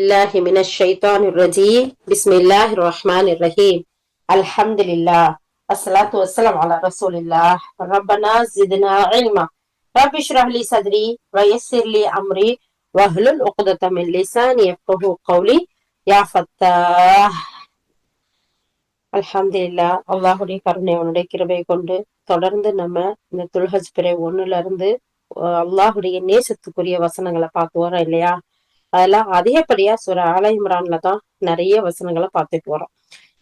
بالله من الشيطان الرجيم بسم الله الرحمن الرحيم الحمد لله الصلاة والسلام على رسول الله ربنا زدنا علما رب اشرح لي صدري ويسر لي أمري واحلل عقدة من لساني يفقهوا قولي يا فتاح அல்ஹம்துலில்லாஹ். அல்லாஹுடைய கருணை அவனுடைய கிருபை கொண்டு தொடர்ந்து நம்ம இந்த துல்ஹஜ் பிறை 1ல இருந்து அல்லாஹுடைய நேசத்துக்குரிய வசனங்களை பார்த்து வரோம் இல்லையா? அதெல்லாம் அதிகப்படியா சூரா ஆல இம்ரான்ல தான் நிறைய வசனங்களை பார்த்துட்டு வரோம்.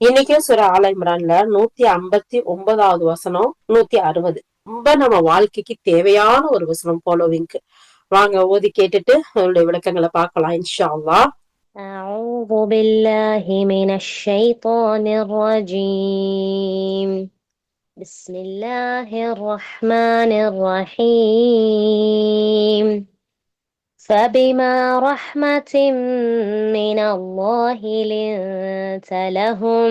இன்னைக்கும் சூரா ஆல இம்ரான்ல 159வது வசனம், 160 ரொம்ப நம்ம வாழ்க்கைக்கு தேவையான ஒரு வசனம் ஃபாலோவிங்க்கு. வாங்க ஓதி கேட்டுட்டு அதனுடைய விளக்கங்களை பார்க்கலாம் இன்ஷா அல்லாஹ். أعوذ بالله من الشيطان الرجيم بسم الله الرحمن الرحيم فبما رحمة من الله لنت لهم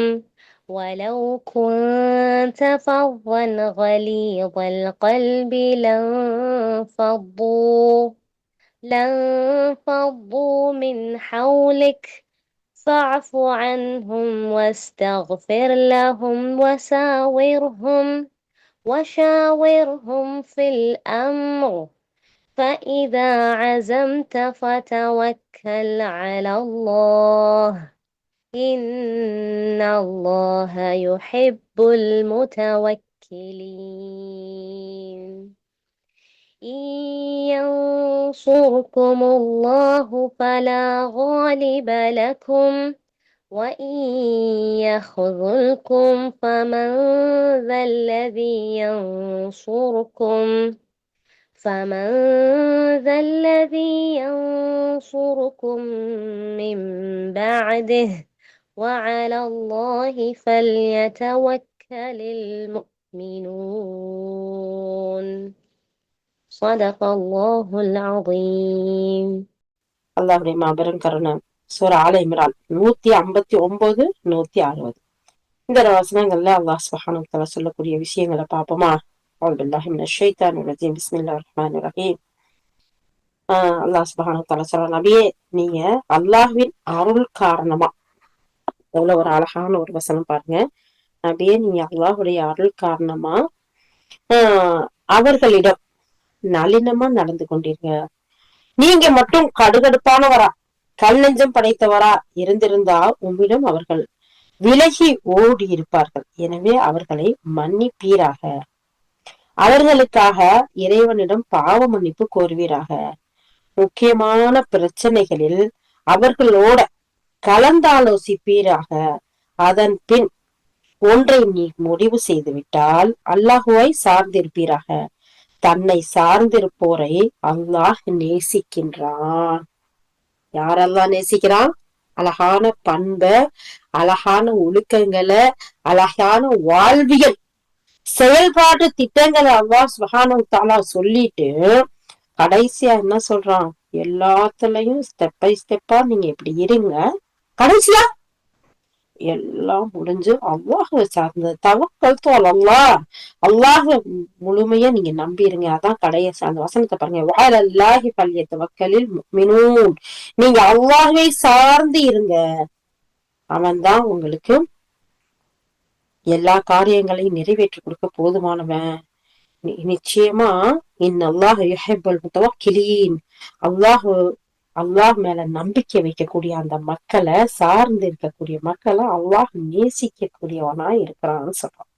ولو كنت فظا غليظ القلب لانفضوا من حولك فاعف عنهم واستغفر لهم وشاورهم في الأمر فإذا عزمت فتوكل على الله إن الله يحب المتوكلين إن ينصركم الله فلا غالب لكم وإن يخذلكم فمن ذا الذي ينصركم من بعده وعلى الله فليتوكل المؤمنون صدق الله العظيم. அல்லாஹுடைய மாபெரும் கருணை. சூரா ஆல இம்ரான் 159, 160 இந்த வசனங்கள்ல அல்லாஹ் சுப்ஹானஹு வ தஆலா சொல்லக்கூடிய விஷயங்களை பார்ப்போமா? அஊது பில்லாஹி மினஷ் ஷைத்தானிர் ரஜீம். பிஸ்மில்லாஹிர் ரஹ்மானிர் ரஹீம். அல்லாஹ் சுப்ஹானஹு வ தஆலா சொல்ற, நபியே நீங்க அல்லாஹ்வின் அருள் காரணமா, எவ்வளவு ஒரு அழகான ஒரு வசனம் பாருங்க. நபியே நீங்க அல்லாஹ்வுடைய அருள் காரணமா அவர்களிடம் நளினமா நடந்து கொண்டீங்க. நீங்க மட்டும் கடுகடுப்பானவரா, கல் நெஞ்சம் படைத்தவரா இருந்திருந்தா உம்மிடம் அவர்கள் விலகி ஓடி இருப்பார்கள். எனவே அவர்களை மன்னிப்பீராக, அவர்களுக்காக இறைவனிடம் பாவ மன்னிப்பு கோருவீராக. முக்கியமான பிரச்சனைகளில் அவர்களோட கலந்தாலோசிப்பீராக. அதன் பின் ஒன்றை நீ முடிவு செய்துவிட்டால் அல்லாஹுவை சார்ந்திருப்பீராக. தன்னை சார்ந்திருப்போரை அல்லாஹ் நேசிக்கின்றான். யாரெல்லாம் நேசிக்கிறான்? அழகான பண்பை, அழகான ஒழுக்கங்களை, அழகான வாழ்வியல் செயல்பாட்டு திட்டங்களை அல்லாஹ் சுப்ஹானஹு வ தஆலா சொல்லிட்டு கடைசியா என்ன சொல்றான்? எல்லாத்துலயும் ஸ்டெப் பை ஸ்டெப்பா நீங்க இப்படி இருங்க, கடைசியா எல்லாம் முடிஞ்சு அல்லாஹ்வை சார்ந்த தவக்கல்து அலல்லாஹ், அல்லாஹ் முழுமையா நீங்க நம்பிருங்க. அதான் கடைசி அந்த வசனத்தை பாருங்க. வஅலல்லாஹி ஃபல்யதவக்கலில் முஃமினூன். நீங்க அல்லாஹ்வை சார்ந்து இருங்க, அவன் தான் உங்களுக்கு எல்லா காரியங்களையும் நிறைவேற்றி கொடுக்க போதுமானவன். நிச்சயமா இன்னல்லாஹ யுஹிப்புல் முத்தவக்கிலீன். அல்லாஹ் மேல நம்பிக்கை வைக்கக்கூடிய அந்த மக்களை, சார்ந்து இருக்கக்கூடிய மக்களை அல்லாஹ் நேசிக்கக்கூடியவனா இருக்கிறான்னு சொல்றான்.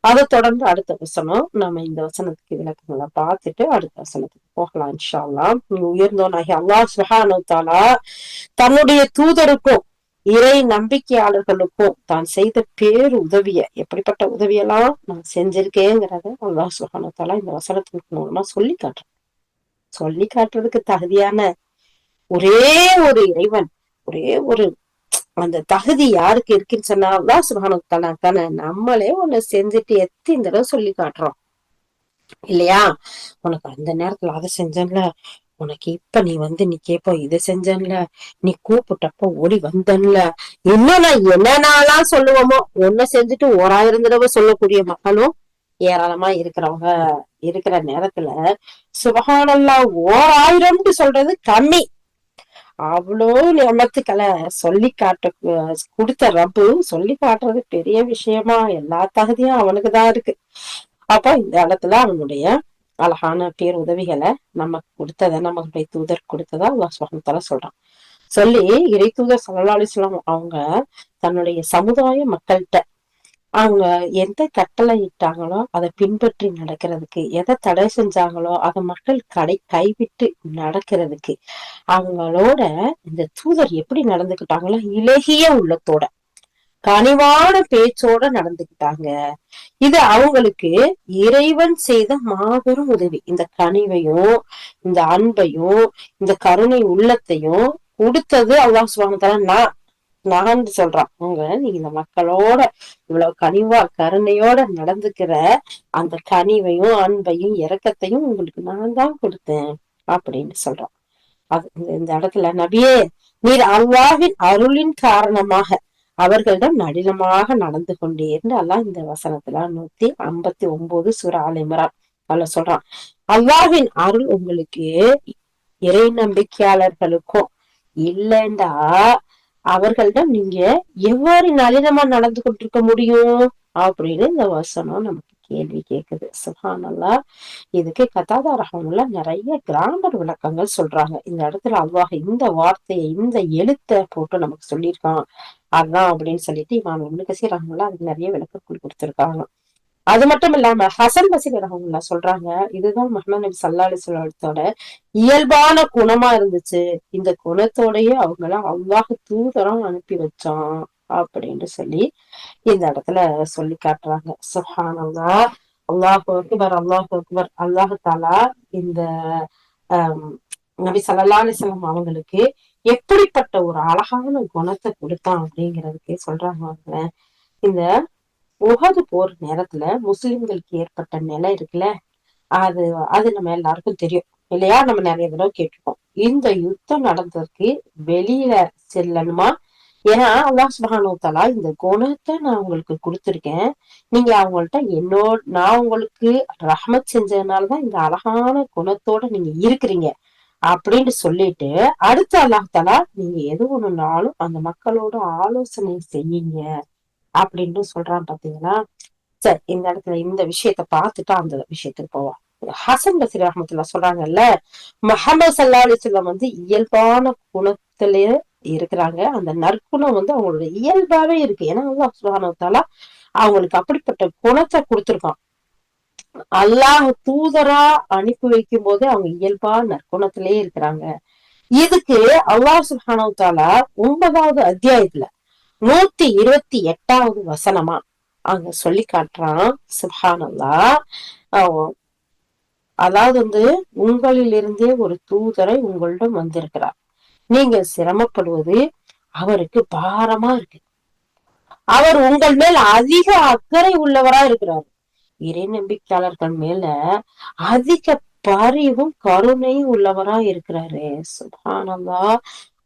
அதை தொடர்ந்து அடுத்த வசனம், நம்ம இந்த வசனத்துக்கு விளக்கங்களை பார்த்துட்டு அடுத்த வசனத்துக்கு போகலாம் இன்ஷா அல்லாஹ். உயர்ந்தோனாகி அல்லாஹ் சுப்ஹானஹு வ தஆலா தன்னுடைய தூதருக்கும் இறை நம்பிக்கையாளர்களுக்கும் தான் செய்த பேரு உதவிய, எப்படிப்பட்ட உதவியெல்லாம் நான் செஞ்சிருக்கேங்கிறத அல்லாஹ் சுப்ஹானஹு வ தஆலா இந்த வசனத்தின் மூலமா சொல்லி காட்டுறதுக்கு தகுதியான ஒரே ஒரு இறைவன், ஒரே ஒரு அந்த தகுதி யாருக்கு இருக்குன்னு சொன்னா அல்லாஹ் சுப்ஹானஹு வ தஆலா தானே. நம்மளே ஒண்ணு செஞ்சுட்டு எத்தனை தடவை சொல்லி காட்டுறோம் இல்லையா? உனக்கு அந்த நேரத்துல அதை செஞ்சேன்ல, உனக்கு இப்ப நீ கேப்ப இதை செஞ்சன்ல, நீ கூப்பிட்டப்ப ஓடி வந்தன்ல, இன்னும் நான் என்னென்னலாம் சொல்லுவோமோ ஒன்ன செஞ்சுட்டு 1000 தடவை சொல்லக்கூடிய மக்களும் ஏராளமா இருக்கிறவங்க இருக்கிற நேரத்துல சுபஹானல்லாஹ் 1000 சொல்றது கம்மி. அவ்வளோ நியமத்துக்களை சொல்லி காட்ட கொடுத்த ரப்பு சொல்லி காட்டுறது பெரிய விஷயமா? எல்லா தகுதியும் அவனுக்குதான் இருக்கு. அப்ப இந்த இடத்துல அவனுடைய அழகான பேர் உதவிகளை நமக்கு கொடுத்தத, நம்மளுடைய தூதர் கொடுத்ததா அல்லாஹ் சுப்ஹானஹு வ தஆலா சொல்றான். சொல்லி இறை தூதர் ஸல்லல்லாஹு அலைஹி வஸல்லம் அவங்க தன்னுடைய சமுதாய மக்கள்கிட்ட அவங்க எந்த கட்டளை இட்டாங்களோ அதை பின்பற்றி நடக்கிறதுக்கு, எதை தடை செஞ்சாங்களோ அதை மக்கள் கைவிட்டு நடக்கிறதுக்கு அவங்களோட இந்த தூதர் எப்படி நடந்துக்கிட்டாங்களோ இலகிய உள்ளத்தோட கனிவான பேச்சோட நடந்துக்கிட்டாங்க. இது அவங்களுக்கு இறைவன் செய்த மாபெரும் உதவி. இந்த கனிவையும் இந்த அன்பையும் இந்த கருணை உள்ளத்தையும் கொடுத்தது அல்லாஹ் சுப்ஹானஹு வ தஆலா நான் சொல்றான். நீங்க இந்த மக்களோட இவ்வளவு கனிவா கருணையோட நடந்துக்கிற அந்த கனிவையும் அன்பையும் இரக்கத்தையும் உங்களுக்கு நான் தான் கொடுத்தேன் அப்படின்னு சொல்றான். அது இந்த இடத்துல நபியே, நீர் அல்லாஹ்வின் அருளின் காரணமாக அவர்களிடம் நளினமாக நடந்து கொண்டேன்னு அல்லாஹ் இந்த வசனத்துல 159 சூரா ஆல் இம்ரான் அதுல சொல்றான். அல்லாஹ்வின் அருள் உங்களுக்கு இறை நம்பிக்கையாளர்களுக்கும் இல்லைண்டா அவர்களிடம் நீங்க எவ்வாறு நளினமா நடந்து கொண்டிருக்க முடியும் அப்படின்னு இந்த வசனம் நமக்கு கேள்வி கேக்குது. சுப்ஹானல்லாஹ். இதுக்கு கத்தாதா ரஹ்மத்துல்லாஹ் நிறைய கிராமர் விளக்கங்கள் சொல்றாங்க. இந்த இடத்துல அல்லாஹ் இந்த வார்த்தையை இந்த எழுத்தை போட்டு நமக்கு சொல்லியிருக்கான் அதான் அப்படின்னு சொல்லிட்டு இமாம் இப்னு கஸீர் ரஹ்மத்துல்லாஹ் அதுக்கு நிறைய விளக்கங்கள் கொடுத்திருக்காங்க. அது மட்டும் இல்லாம ஹசன் பஸ்ரி ரஹ்மத்துல்லாஹ் சொல்றாங்க, இதுதான் முஹம்மது நபி ஸல்லல்லாஹு அலைஹி வஸல்லத்தோட இயல்பான குணமா இருந்துச்சு. இந்த குணத்தோடயே அவங்கள அல்லாஹ் தூதரா அனுப்பி வச்சான் அப்படின்னு சொல்லி இந்த இடத்துல சொல்லி காட்டுறாங்க. சுப்ஹானல்லாஹ். அல்லாஹு அக்பர், அல்லாஹு அக்பர். அல்லாஹு தஆலா இந்த நபி ஸல்லல்லாஹு அலைஹி வஸல்லம் அவங்களுக்கு எப்படிப்பட்ட ஒரு அழகான குணத்தை கொடுத்தான் அப்படிங்கிறதுக்கு சொல்றாங்க. இந்த உஹது போர் நேரத்துல முஸ்லிம்களுக்கு ஏற்பட்ட நிலை இருக்குல்ல, அது அது நம்ம எல்லாருக்கும் தெரியும் இல்லையா? நம்ம நிறைய தடவை கேட்டிருக்கோம். இந்த யுத்தம் நடந்ததுக்கு வெளியில செல்லணுமா? ஏன்னா அல்லாஹ் சுப்ஹானஹு வ தஆலா இந்த குணத்தை நான் உங்களுக்கு கொடுத்திருக்கேன். நீங்க அவங்கள்ட்ட நான் உங்களுக்கு ரஹ்மத் செஞ்சதுனாலதான் இந்த அழகான குணத்தோட நீங்க இருக்கிறீங்க அப்படின்னு சொல்லிட்டு அடுத்து அல்லாஹ் தஆலா நீங்க எது ஒண்ணுனாலும் அந்த மக்களோட ஆலோசனை செய்யுங்க அப்படின்னு சொல்றான். பாத்தீங்களா? சரி, இந்த இடத்துல இந்த விஷயத்த பார்த்துட்டு அந்த விஷயத்துக்கு போவோம். ஹசன் பஸ்ரி ரஹ்மத்துல்லாஹ் சொல்றாங்கல்ல, முஹம்மது ஸல்லல்லாஹு அலைஹி வஸல்லம் இயல்பான குணத்திலே இருக்கிறாங்க. அந்த நற்குணம் அவங்களோட இயல்பாவே இருக்கு. ஏன்னா அல்லாஹ் சுப்ஹானஹு வ தஆலா அவங்களுக்கு அப்படிப்பட்ட குணத்தை கொடுத்திருக்கான். அல்லாஹ் தூதரா அனுப்பி வைக்கும் போது அவங்க இயல்பா நற்குணத்திலே இருக்கிறாங்க. இதுக்கு அல்லாஹ் சுப்ஹானஹு வ தஆலா 9வது அத்தியாயத்துல 128வது வசனமா அங்க சொல்லி காட்டுறான். சுப்ஹானல்லாஹ். அதாவது உங்களிலிருந்தே ஒரு தூதரை உங்களிடம் வந்திருக்கிறார். நீங்க சிரமப்படுவது அவருக்கு பாரமா இருக்கு. அவர் உங்கள் மேல் அதிக அக்கறை உள்ளவரா இருக்கிறார். இறை நம்பிக்கையாளர்கள் மேல அதிக பரிவும் கருணையும் உள்ளவரா இருக்கிறாரு. சுப்ஹானல்லாஹ்.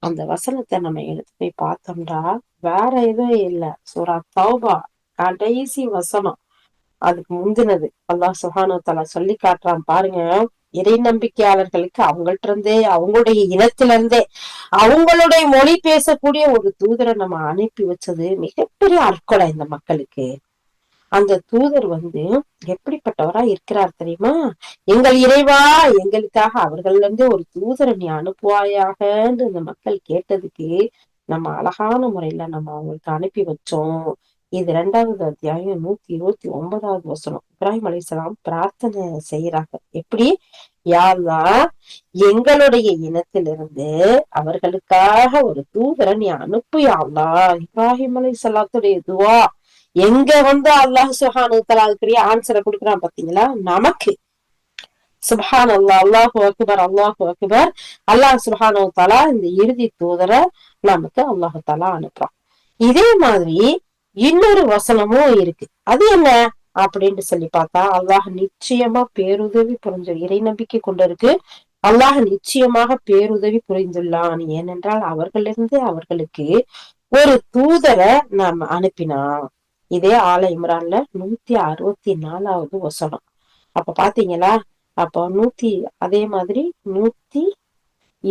அந்த வசனத்தை நம்ம எடுத்து போய் பார்த்தோம்னா வேற எதுவும் இல்ல, சூரா தௌபா கடைசி வசனம் அதுக்கு முந்தினது அல்லாஹ் சுப்ஹானஹு வ தஆலா சொல்லி காட்டுறான் பாருங்க. இறை நம்பிக்கையாளர்களுக்கு அவங்கள்ட்ட இருந்தே, அவங்களுடைய இனத்தில இருந்தே, அவங்களுடைய மொழி பேசக்கூடிய ஒரு தூதரை நம்ம அனுப்பி வச்சது மிகப்பெரிய அற்கொலை இந்த மக்களுக்கு. அந்த தூதர் எப்படிப்பட்டவரா இருக்கிறார் தெரியுமா? எங்கள் இறைவா, எங்களுக்காக அவர்கள இருந்து ஒரு தூதரை நீ அனுப்புவாயாகன்னு இந்த மக்கள் கேட்டதுக்கு நம்ம அழகான முறையில நம்ம அவங்களுக்கு அனுப்பி வச்சோம். இது 2வது அத்தியாயம் 129வது வசனம். இப்ராஹிம் அலைஹிஸ்ஸலாம் பிரார்த்தனை செய்யறாங்க. எப்படி? யா அல்லாஹ், எங்களுடைய இனத்திலிருந்து அவர்களுக்காக ஒரு தூதரை நீ அனுப்பு யா அல்லாஹ். இப்ராஹிம் அலைஹிஸ்ஸலாத்துடைய துவா எங்க அல்லாஹ் சுப்ஹானஹு வ தஆலா அதுக்குரிய ஆன்சரை கொடுக்குறான் பாத்தீங்களா? நமக்கு. சுப்ஹானல்லாஹ். அல்லாஹு அக்பர், அல்லாஹு அக்பர். அல்லாஹ் சுப்ஹானஹு வ தஆலா இந்த இறுதி தூதரை நமக்கு அல்லாஹு தஆலா அனுப்புறான். இதே மாதிரி இன்னொரு வசனமும் இருக்கு. அது என்ன அப்படின்னு சொல்லி பார்த்தா, அல்லாஹ் நிச்சயமா பேருதவி புரிஞ்ச இறை நம்பிக்கை கொண்டிருக்கு. அல்லாஹ் நிச்சயமாக பேருதவி புரிந்துள்ளான். ஏனென்றால் அவர்களிருந்து அவர்களுக்கு ஒரு தூதரை நாம் அனுப்பினான். இதே ஆல இம்ரான்ல 164வது வசனம். அப்ப பாத்தீங்களா? அப்ப அதே மாதிரி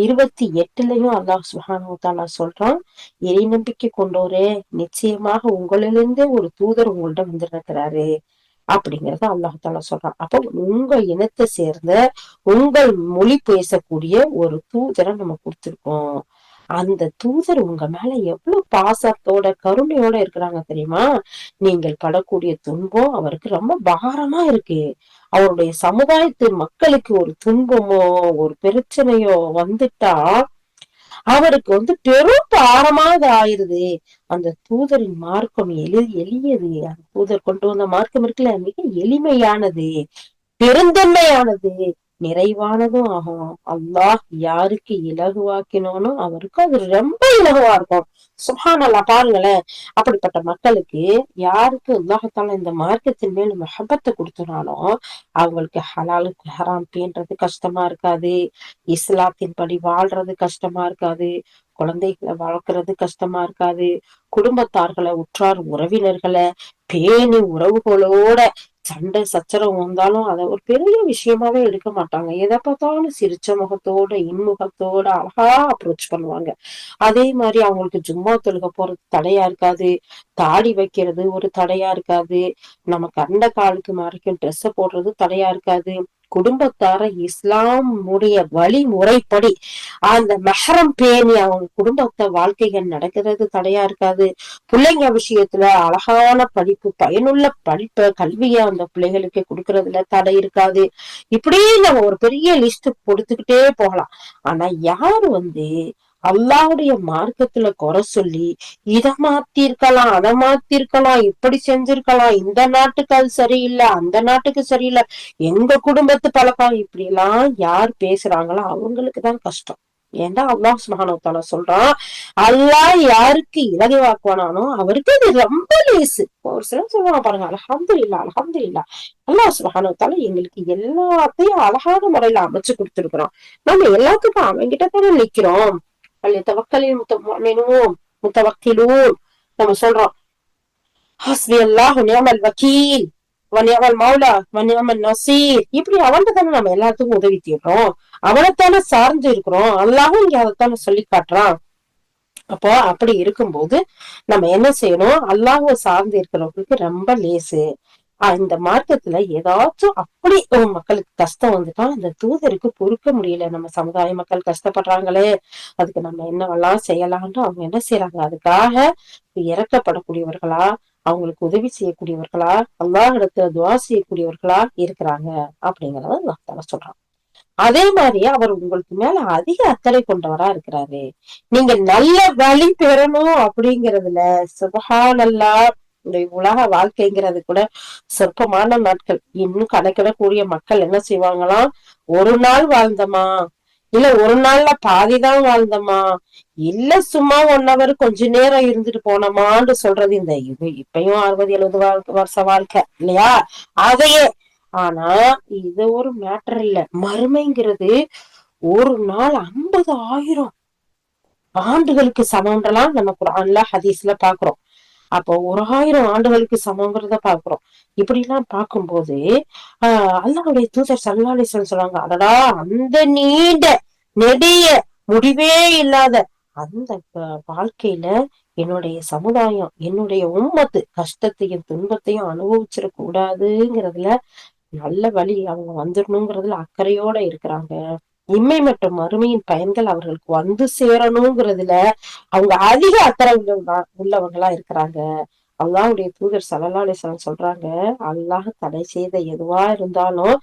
28லயும் அல்லாஹ் சுப்ஹானஹு வ தஆலா சொல்றான், இறை நம்பிக்கை கொண்டோரே, நிச்சயமாக உங்களிலிருந்தே ஒரு தூதர் உங்கள்ட்ட வந்திருக்கிறாரு அப்படிங்கறத அல்லாஹ் தாலா சொல்றான். அப்போ உங்க இனத்தை சேர்ந்த உங்கள் மொழி பேசக்கூடிய ஒரு தூதரை நம்ம கொடுத்திருக்கோம். அந்த தூதர் உங்க மேல எவ்வளவு பாசத்தோட கருணையோட இருக்கிறாங்க தெரியுமா? நீங்கள் படக்கூடிய துன்பம் அவருக்கு ரொம்ப பாரமா இருக்கு. அவருடைய சமுதாயத்து மக்களுக்கு ஒரு துன்பமோ ஒரு பிரச்சனையோ வந்துட்டா அவருக்கு பெரும் பாரமாக ஆயிருது. அந்த தூதரின் மார்க்கம் எளியது. அந்த தூதர் கொண்டு வந்த மார்க்கம் இருக்குல்ல, மிக எளிமையானது, பெருந்தன்மையானது, நிறைவானதும் ஆகும். அல்லாஹ் யாருக்கு இலகுவாக்கினோனோ அவருக்கு அது ரொம்ப இலகுவா இருக்கும். சுப்ஹானல்லாஹ், பாருங்களேன். அப்படிப்பட்ட மக்களுக்கு யாருக்கு அல்லாஹ்தால இந்த மார்க்கத்தின் மேல் மஹப்பத்தை கொடுத்தனாலும் அவங்களுக்கு ஹலாலுக்கு ஹராம் பேன்றது கஷ்டமா இருக்காது, இஸ்லாத்தின் படி வாழ்றது கஷ்டமா இருக்காது, குழந்தைகளை வளர்க்கறது கஷ்டமா இருக்காது, குடும்பத்தார்களை உற்றார் உறவினர்களை பேணி உறவுகளோட சண்டை சச்சரவு வந்தாலும் அதை ஒரு பெரிய விஷயமாவே எடுக்க மாட்டாங்க. எதை பார்த்தாலும் சிரிச்ச முகத்தோட இன்முகத்தோட அழகா அப்ரோச் பண்ணுவாங்க. அதே மாதிரி அவங்களுக்கு ஜும்மா தொழுக போறது தடையா இருக்காது, தாடி வைக்கிறது ஒரு தடையா இருக்காது, நம்ம கண்ட காலுக்கு மறைக்கும் ட்ரெஸ்ஸ போடுறது தடையா இருக்காது. குடும்பத்தார இஸ்லாமுடைய வழிமுறைப்படி அந்த மெஹரம் பேணி அவங்க குடும்பத்தை வாழ்க்கைகள் நடக்கிறது தடையா இருக்காது. பிள்ளைங்க விஷயத்துல அழகான படிப்பு, பயனுள்ள படிப்ப கல்விய அந்த பிள்ளைகளுக்கு கொடுக்கறதுல தடை இருக்காது. இப்படி நம்ம ஒரு பெரிய லிஸ்ட் கொடுத்துக்கிட்டே போகலாம். ஆனா யாரு அல்லாஹ்வுடைய மார்க்கத்துல குறை சொல்லி இத மாத்திருக்கலாம், அதை மாத்திருக்கலாம், இப்படி செஞ்சிருக்கலாம், இந்த நாட்டுக்கு அது சரியில்லை, அந்த நாட்டுக்கு சரியில்லை, எங்க குடும்பத்து பழக்கம், இப்படி எல்லாம் யார் பேசுறாங்களோ அவங்களுக்குதான் கஷ்டம். ஏன்டா அல்லாஹ் சுப்ஹானஹு வ தஆலா சொல்றான், அல்லாஹ் யாருக்கு இலகுவாக்குவானோ அவருக்கு அது ரொம்ப லேசு. ஒரு சிலர் சொல்லுவாங்க பாருங்க, அல்ஹம்துலில்லாஹ் அல்ஹம்துலில்லாஹ், அல்லாஹ் சுப்ஹானஹு வ தஆலா எங்களுக்கு எல்லாத்தையும் அழகான முறையில அமைச்சு கொடுத்திருக்கிறோம், நம்ம எல்லாத்துக்கும் அவங்கிட்ட தானே நிக்கிறோம். தவக்கலின் முத்தமினும் முத்தவக்கிலூன், நம்ம சொல்றோம் ஹஸ்பி அல்லாஹ் நிஅமல் வக்கீல் வநிஅமல் மௌலா வநிஅமல் நசீர், இப்படி அவன்கிட்ட தானே நம்ம எல்லாத்துக்கும் உதவி தேடுறோம், அவனைத்தானே சார்ந்து இருக்கிறோம். அல்லாஹும் இங்க அதைத்தானே சொல்லி காட்டுறான். அப்போ அப்படி இருக்கும்போது நம்ம என்ன செய்யணும், அல்லாஹ்வை சார்ந்து இருக்கிறவங்களுக்கு ரொம்ப லேசு. இந்த மார்க்கத்துல ஏதாச்சும் அப்படி மக்களுக்கு கஷ்டம் வந்துட்டா அந்த தூதருக்கு பொறுக்க முடியல, நம்ம சமுதாய மக்கள் கஷ்டப்படுறாங்களே, அதுக்கு நம்ம என்னவெல்லாம் செய்யலாம்னு அவங்க என்ன செய்யறாங்க, அதுக்காக இறக்கப்படக்கூடியவர்களா, அவங்களுக்கு உதவி செய்யக்கூடியவர்களா, அல்லாஹ் இடத்துல துவா செய்யக்கூடியவர்களா இருக்கிறாங்க அப்படிங்கறத அல்லாஹ் தஆலா சொல்றான். அதே மாதிரி அவர் உங்களுக்கு மேல அதிக அக்கறை கொண்டவரா இருக்கிறாரு. நீங்க நல்ல வழி பெறணும் அப்படிங்கறதுல சுப்ஹானல்லாஹ், இந்த உலக வாழ்க்கைங்கிறது கூட சொற்பமான நாட்கள். இன்னும் கணக்கிடக்கூடிய மக்கள் என்ன செய்வாங்களாம், ஒரு நாள் வாழ்ந்தமா, இல்ல ஒரு நாள்ல பாதிதான் வாழ்ந்தமா, இல்ல சும்மா 1 hour கொஞ்ச நேரம் இருந்துட்டு போனோமான்னு சொல்றது இந்த இப்பயும் 60-70 வருஷ வாழ்க்கை இல்லையா, அதையே. ஆனா இது ஒரு மேட்டர் இல்ல. மறுமைங்கிறது ஒரு நாள் 50,000 ஆண்டுகளுக்கு சமம்ன்றலாம் நம்ம குர்ஆன்ல ஹதீஸ்ல பாக்குறோம். அப்போ 1000 ஆண்டுகளுக்கு சமங்கிறத பாக்குறோம். இப்படி எல்லாம் பார்க்கும்போது அல்லாஹ்வுடைய தூதர் ஸல்லல்லாஹு அலைஹி வஸல்லம் சொல்றாங்க, அடடா, அந்த நீண்ட நெடிய முடிவே இல்லாத அந்த வாழ்க்கையில என்னுடைய சமுதாயம், என்னுடைய உம்மத்து கஷ்டத்தையும் துன்பத்தையும் அனுபவிச்சிட கூடாதுங்கிறதுல நல்ல வழி அவங்க வந்துடணுங்கிறதுல அக்கறையோட இருக்கிறாங்க. இம்மை மற்றும் மறுமையின் பயன்கள் அவர்களுக்கு வந்து சேரணுங்கிறதுல அவங்க அதிக அக்கறை உள்ளவங்களா இருக்கிறாங்க. அல்லாஹ்வுடைய தூதர் ஸல்லல்லாஹு அலைஹி வஸல்லம் சொல்றாங்க, அல்லாஹ் தடை செய்த எதுவா இருந்தாலும்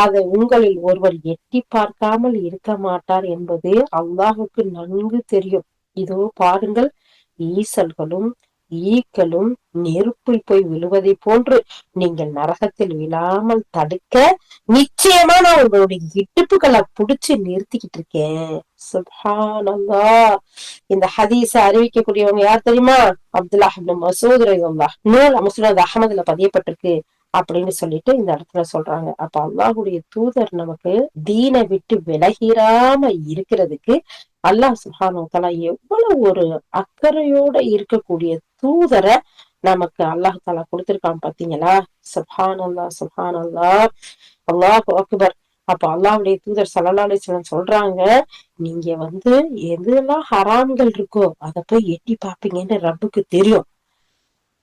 அதை உங்களில் ஒருவர் எட்டி பார்க்காமல் இருக்க மாட்டார் என்பது அல்லாஹுக்கு நன்கு தெரியும். இதோ பாருங்கள், ஈசல்களும் ஈக்களும் நெருப்பில் போய் விழுவதை போன்று நீங்கள் நரகத்தில் விழாமல் தடுக்க நிச்சயமா நான் உங்களுடைய இடுப்புகளை புடிச்சு நிறுத்திக்கிட்டு இருக்கேன். சுப்ஹானல்லாஹ். இந்த ஹதீஸ அறிவிக்கக்கூடியவங்க யார் தெரியுமா? அப்துல்லாஹ் இப்னு மஸ்ஊத் ரலியல்லாஹு அன்ஹு, முஸ்னத் அஹ்மதுல பதியப்பட்டிருக்கு அப்படின்னு சொல்லிட்டு இந்த இடத்துல சொல்றாங்க. அப்ப அல்லாஹ்வுடைய தூதர் நமக்கு தீனை விட்டு விலகிராம இருக்கிறதுக்கு அல்லாஹ் சுப்ஹானஹு வ தஆலா எவ்வளவு ஒரு அக்கறையோட இருக்கக்கூடிய தூதரை நமக்கு அல்லாஹ் தஆலா கொடுத்திருக்கான் பாத்தீங்களா? சுப்ஹானல்லாஹ் சுப்ஹானல்லாஹ், அல்லாஹு அக்பர். அப்ப அல்லாஹ்வுடைய தூதர் ஸல்லல்லாஹு அலைஹி வஸல்லம் சொல்றாங்க, நீங்க எதெல்லாம் ஹராம்கள் இருக்கோ அத போய் எட்டி பாப்பீங்கன்னு ரப்புக்கு தெரியும்.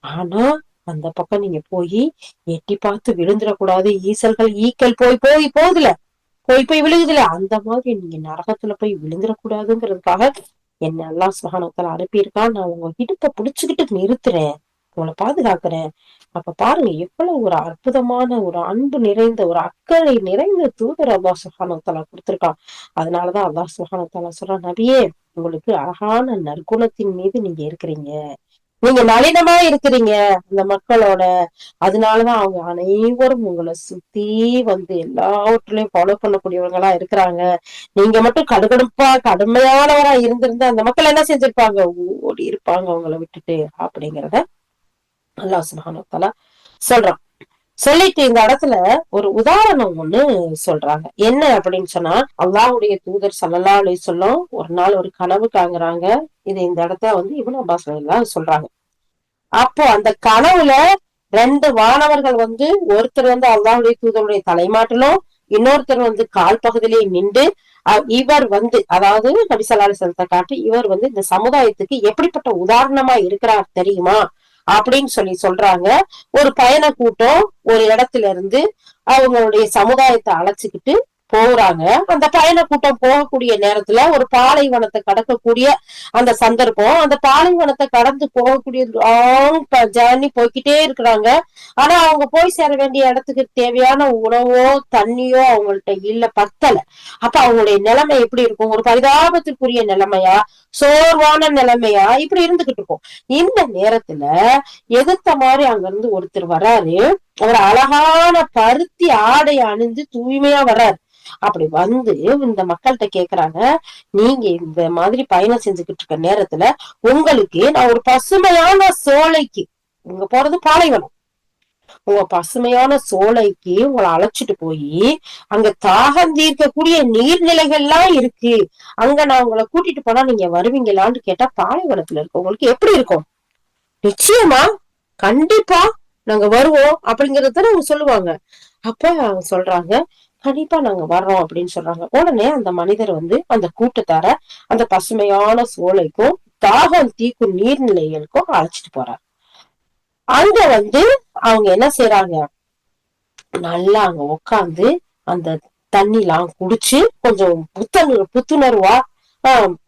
ஆனா அந்த பக்கம் நீங்க போய் எட்டி பார்த்து விழுந்துடக்கூடாது. ஈசல்கள் ஈக்கள் போய் போய் போகுதுல, போய் விழுகுதுல, அந்த மாதிரி நீங்க நரகத்துல போய் விழுந்துடக்கூடாதுங்கிறதுக்காக என்ன அல்லாஹ் சுப்ஹானஹு வ தஆலா அனுப்பியிருக்கான். நான் உங்க இடுப்ப புடிச்சுக்கிட்டு நிறுத்துறேன், உங்களை பாதுகாக்கிறேன். அப்ப பாருங்க எவ்வளவு ஒரு அற்புதமான ஒரு அன்பு நிறைந்த ஒரு அக்கறை நிறைந்த தூதர் அல்லாஹ் சுப்ஹானஹு வ தஆலா கொடுத்திருக்கான். அதனாலதான் அல்லாஹ் சுப்ஹானஹு வ தஆலா சொல்றான், நபியே உங்களுக்கு அழகான நற்குணத்தின் மீது நீங்க இருக்கிறீங்க, நீங்க நளினமா இருக்கிறீங்க அந்த மக்களோட. அதனாலதான் அவங்க அனைவரும் உங்களை சுத்தி எல்லாவற்றிலையும் ஃபாலோ பண்ணக்கூடியவங்களா இருக்கிறாங்க. நீங்க மட்டும் கடுமையானவரா இருந்திருந்தா அந்த மக்கள் என்ன செஞ்சிருப்பாங்க, ஓடி இருப்பாங்க உங்களை விட்டுட்டு, அப்படிங்கிறத அல்லாஹ் சுப்ஹானஹு வ தஆலா சொல்றான். சொல்லிட்டு இந்த இடத்துல ஒரு உதாரணம் ஒண்ணு சொல்றாங்க. என்ன அப்படின்னு சொன்னா, அல்லாஹ்வுடைய தூதர் ஸல்லல்லாஹு அலைஹி வஸல்லம் ஒரு நாள் ஒரு கனவு காண்கிறாங்க. இது இந்த இடத்த இப்னு அப்பாஸ் ரலியல்லாஹு சொல்றாங்க. அப்போ அந்த கனவுல 2 வானவர்கள் ஒருத்தர் அல்லாஹ்வுடைய தூதருடைய தலைமாட்டிலும், இன்னொருத்தர் கால் பகுதியிலே நின்று இவர் அதாவது நபி ஸல்லல்லாஹு அலைஹி வஸல்லத்தை காட்டி இவர் இந்த சமுதாயத்துக்கு எப்படிப்பட்ட உதாரணமா இருக்கிறார் தெரியுமா அப்படின்னு சொல்றாங்க. ஒரு பயண கூட்டம் ஒரு இடத்துல இருந்து அவங்களுடைய சமுதாயத்தை அழைச்சுக்கிட்டு போறாங்க. அந்த பயண கூட்டம் போகக்கூடிய நேரத்துல ஒரு பாலைவனத்தை கடக்கக்கூடிய அந்த சந்தர்ப்பம். அந்த பாலைவனத்தை கடந்து போகக்கூடிய லாங் ஜேர்னி போய்கிட்டே இருக்கிறாங்க. ஆனா அவங்க போய் சேர வேண்டிய இடத்துக்கு தேவையான உணவோ தண்ணியோ அவங்கள்ட்ட இல்ல, பத்தல. அப்ப அவங்களுடைய நிலைமை எப்படி இருக்கும், ஒரு பரிதாபத்திற்குரிய நிலைமையா, சோர்வான நிலைமையா இப்படி இருந்துகிட்டு இருக்கும். இந்த நேரத்துல எதிர்த்த மாதிரி அங்க இருந்து ஒருத்தர் வர்றாரு. அவர் அழகான பருத்தி ஆடை அணிந்து தூய்மையா வர்றாரு. அப்படி இந்த மக்கள்கிட்ட கேக்குறாங்க, நீங்க இந்த மாதிரி பயணம் செஞ்சுக்கிட்டு இருக்க நேரத்துல உங்களுக்கு நான் ஒரு பசுமையான சோலைக்கு, உங்க போறது பாலைவனம், உங்க பசுமையான சோலைக்கு உங்களை அழைச்சிட்டு போய் அங்க தாகம் தீர்க்கக்கூடிய நீர்நிலைகள்லாம் இருக்கு, அங்க நான் உங்களை கூட்டிட்டு போனா நீங்க வருவீங்களான்னு கேட்டா, பாலைவனத்துல இருக்கவங்களுக்கு எப்படி இருக்கும், நிச்சயமா கண்டிப்பா நாங்க வருவோம் அப்படிங்கறத அவங்க சொல்லுவாங்க. அப்ப அவங்க சொல்றாங்க, கண்டிப்பா நாங்க வர்றோம் அப்படின்னு சொல்றாங்க. உடனே அந்த மனிதர் அந்த கூட்டத்தார அந்த பசுமையான சோலைக்கும் தாகம் தீக்கும் நீர்நிலைகளுக்கும் அழைச்சிட்டு போறாரு. அங்க அவங்க என்ன செய்யறாங்க, நல்லா அங்க உட்காந்து அந்த தண்ணி எல்லாம் குடிச்சு கொஞ்சம் புத்துணர்வா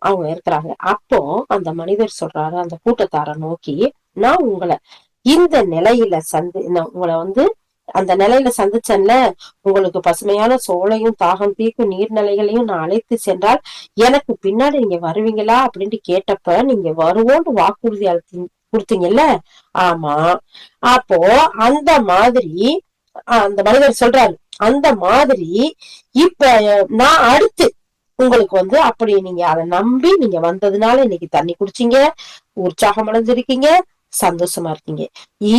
அவங்க இருக்கிறாங்க. அப்போ அந்த மனிதர் சொல்றாரு அந்த கூட்டத்தார நோக்கி, நான் உங்களை இந்த நிலையில உங்களை அந்த நிலையில சந்திச்சேன்ல, உங்களுக்கு பசுமையான சோலையும் தாகம் தீர்க்கும் நீர்நிலைகளையும் நான் அழைத்து சென்றால் எனக்கு பின்னாடி நீங்க வருவீங்களா அப்படின்ட்டு கேட்டப்ப நீங்க வருவோன்னு வாக்குறுதி கொடுத்தீங்கல்ல, ஆமா. அப்போ அந்த மாதிரி அந்த மனிதர் சொல்றாரு, அந்த மாதிரி இப்ப நான் அடுத்து உங்களுக்கு அப்படி நீங்க அதை நம்பி நீங்க வந்ததுனால இன்னைக்கு தண்ணி குடிச்சீங்க, உற்சாகம் அடைஞ்சிருக்கீங்க, சந்தோஷமா இருக்கீங்க.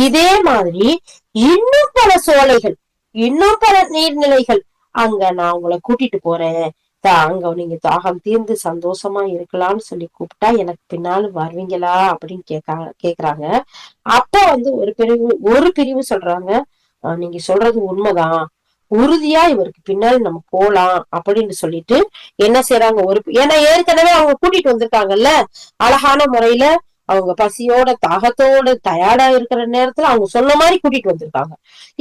இதே மாதிரி இன்னும் பல சோலைகள், இன்னும் பல நீர்நிலைகள் அங்க நான் உங்களை கூட்டிட்டு போறேன், அங்க நீங்க தாகம் தீர்ந்து சந்தோஷமா இருக்கலாம்னு சொல்லி கூப்பிட்டா எனக்கு பின்னால வருவீங்களா அப்படின்னு கேக்குறாங்க. அப்ப ஒரு பிரிவு சொல்றாங்க, நீங்க சொல்றது உண்மைதான், உறுதியா இவருக்கு பின்னாடி நம்ம போலாம் அப்படின்னு சொல்லிட்டு என்ன செய்யறாங்க, ஏன்னா ஏற்கனவே அவங்க கூட்டிட்டு வந்திருக்காங்கல்ல, அழகான முறையில அவங்க பசியோட தாகத்தோட டயர்டா இருக்கிற நேரத்துல அவங்க சொன்ன மாதிரி கூட்டிட்டு வந்திருக்காங்க.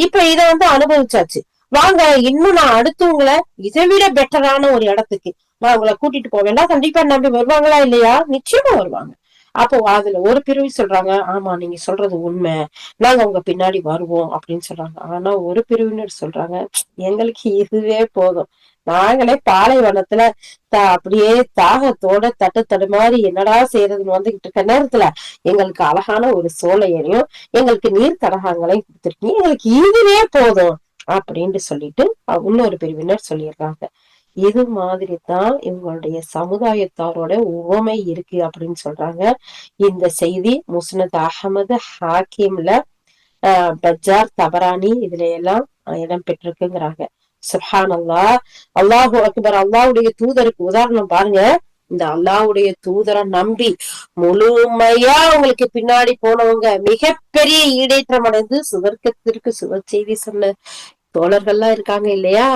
இப்ப இத அனுபவிச்சாச்சு, வாங்க இன்னும் நான் அடுத்தவங்களை இதை விட பெட்டரான ஒரு இடத்துக்கு நான் உங்களை கூட்டிட்டு போவேன்னா கண்டிப்பா நம்பி வருவாங்களா இல்லையா, நிச்சயமா வருவாங்க. அப்போ அதுல ஒரு பிரிவு சொல்றாங்க, ஆமா நீங்க சொல்றது உண்மை, நாங்க உங்க பின்னாடி வருவோம் அப்படின்னு சொல்றாங்க. ஆனா ஒரு பிரிவினர் சொல்றாங்க, எங்களுக்கு இதுவே போதும், நாங்களே பாலைவனத்துல அப்படியே தாகத்தோட தடுமாறி என்னடா செய்யறதுன்னு வந்துகிட்டு இருக்க நேரத்துல எங்களுக்கு அழகான ஒரு சோலையையும் எங்களுக்கு நீர் தடாகங்களையும் கொடுத்துருக்கீங்க, எங்களுக்கு இதுவே போதும் அப்படின்னு சொல்லிட்டு இன்னொரு பிரிவினர் சொல்லியிருக்காங்க. இது மாதிரிதான் இவங்களுடைய சமுதாயத்தாரோட உவமை இருக்கு அப்படின்னு சொல்றாங்க. இந்த செய்தி முஸ்னத் அஹமது ஹாக்கிம்ல பஜார் தபரானி இதுல எல்லாம் இடம் பெற்றிருக்குங்கிறாங்க. சுப்ஹான் அல்லாஹ், அல்லாஹு அக்பர். அல்லாஹ்வுடைய தூதருக்கு உதாரணம் பாருங்க. இந்த அல்லாஹ்வுடைய தூதரை நம்பி முழுமையா உங்களுக்கு பின்னாடி போனவங்க மிகப்பெரிய ஈடேற்றம் அடைந்து சுவர்க்கத்திற்கு சுப செய்தி சொன்ன தோழர்கள்லாம் இருக்காங்க இல்லையா,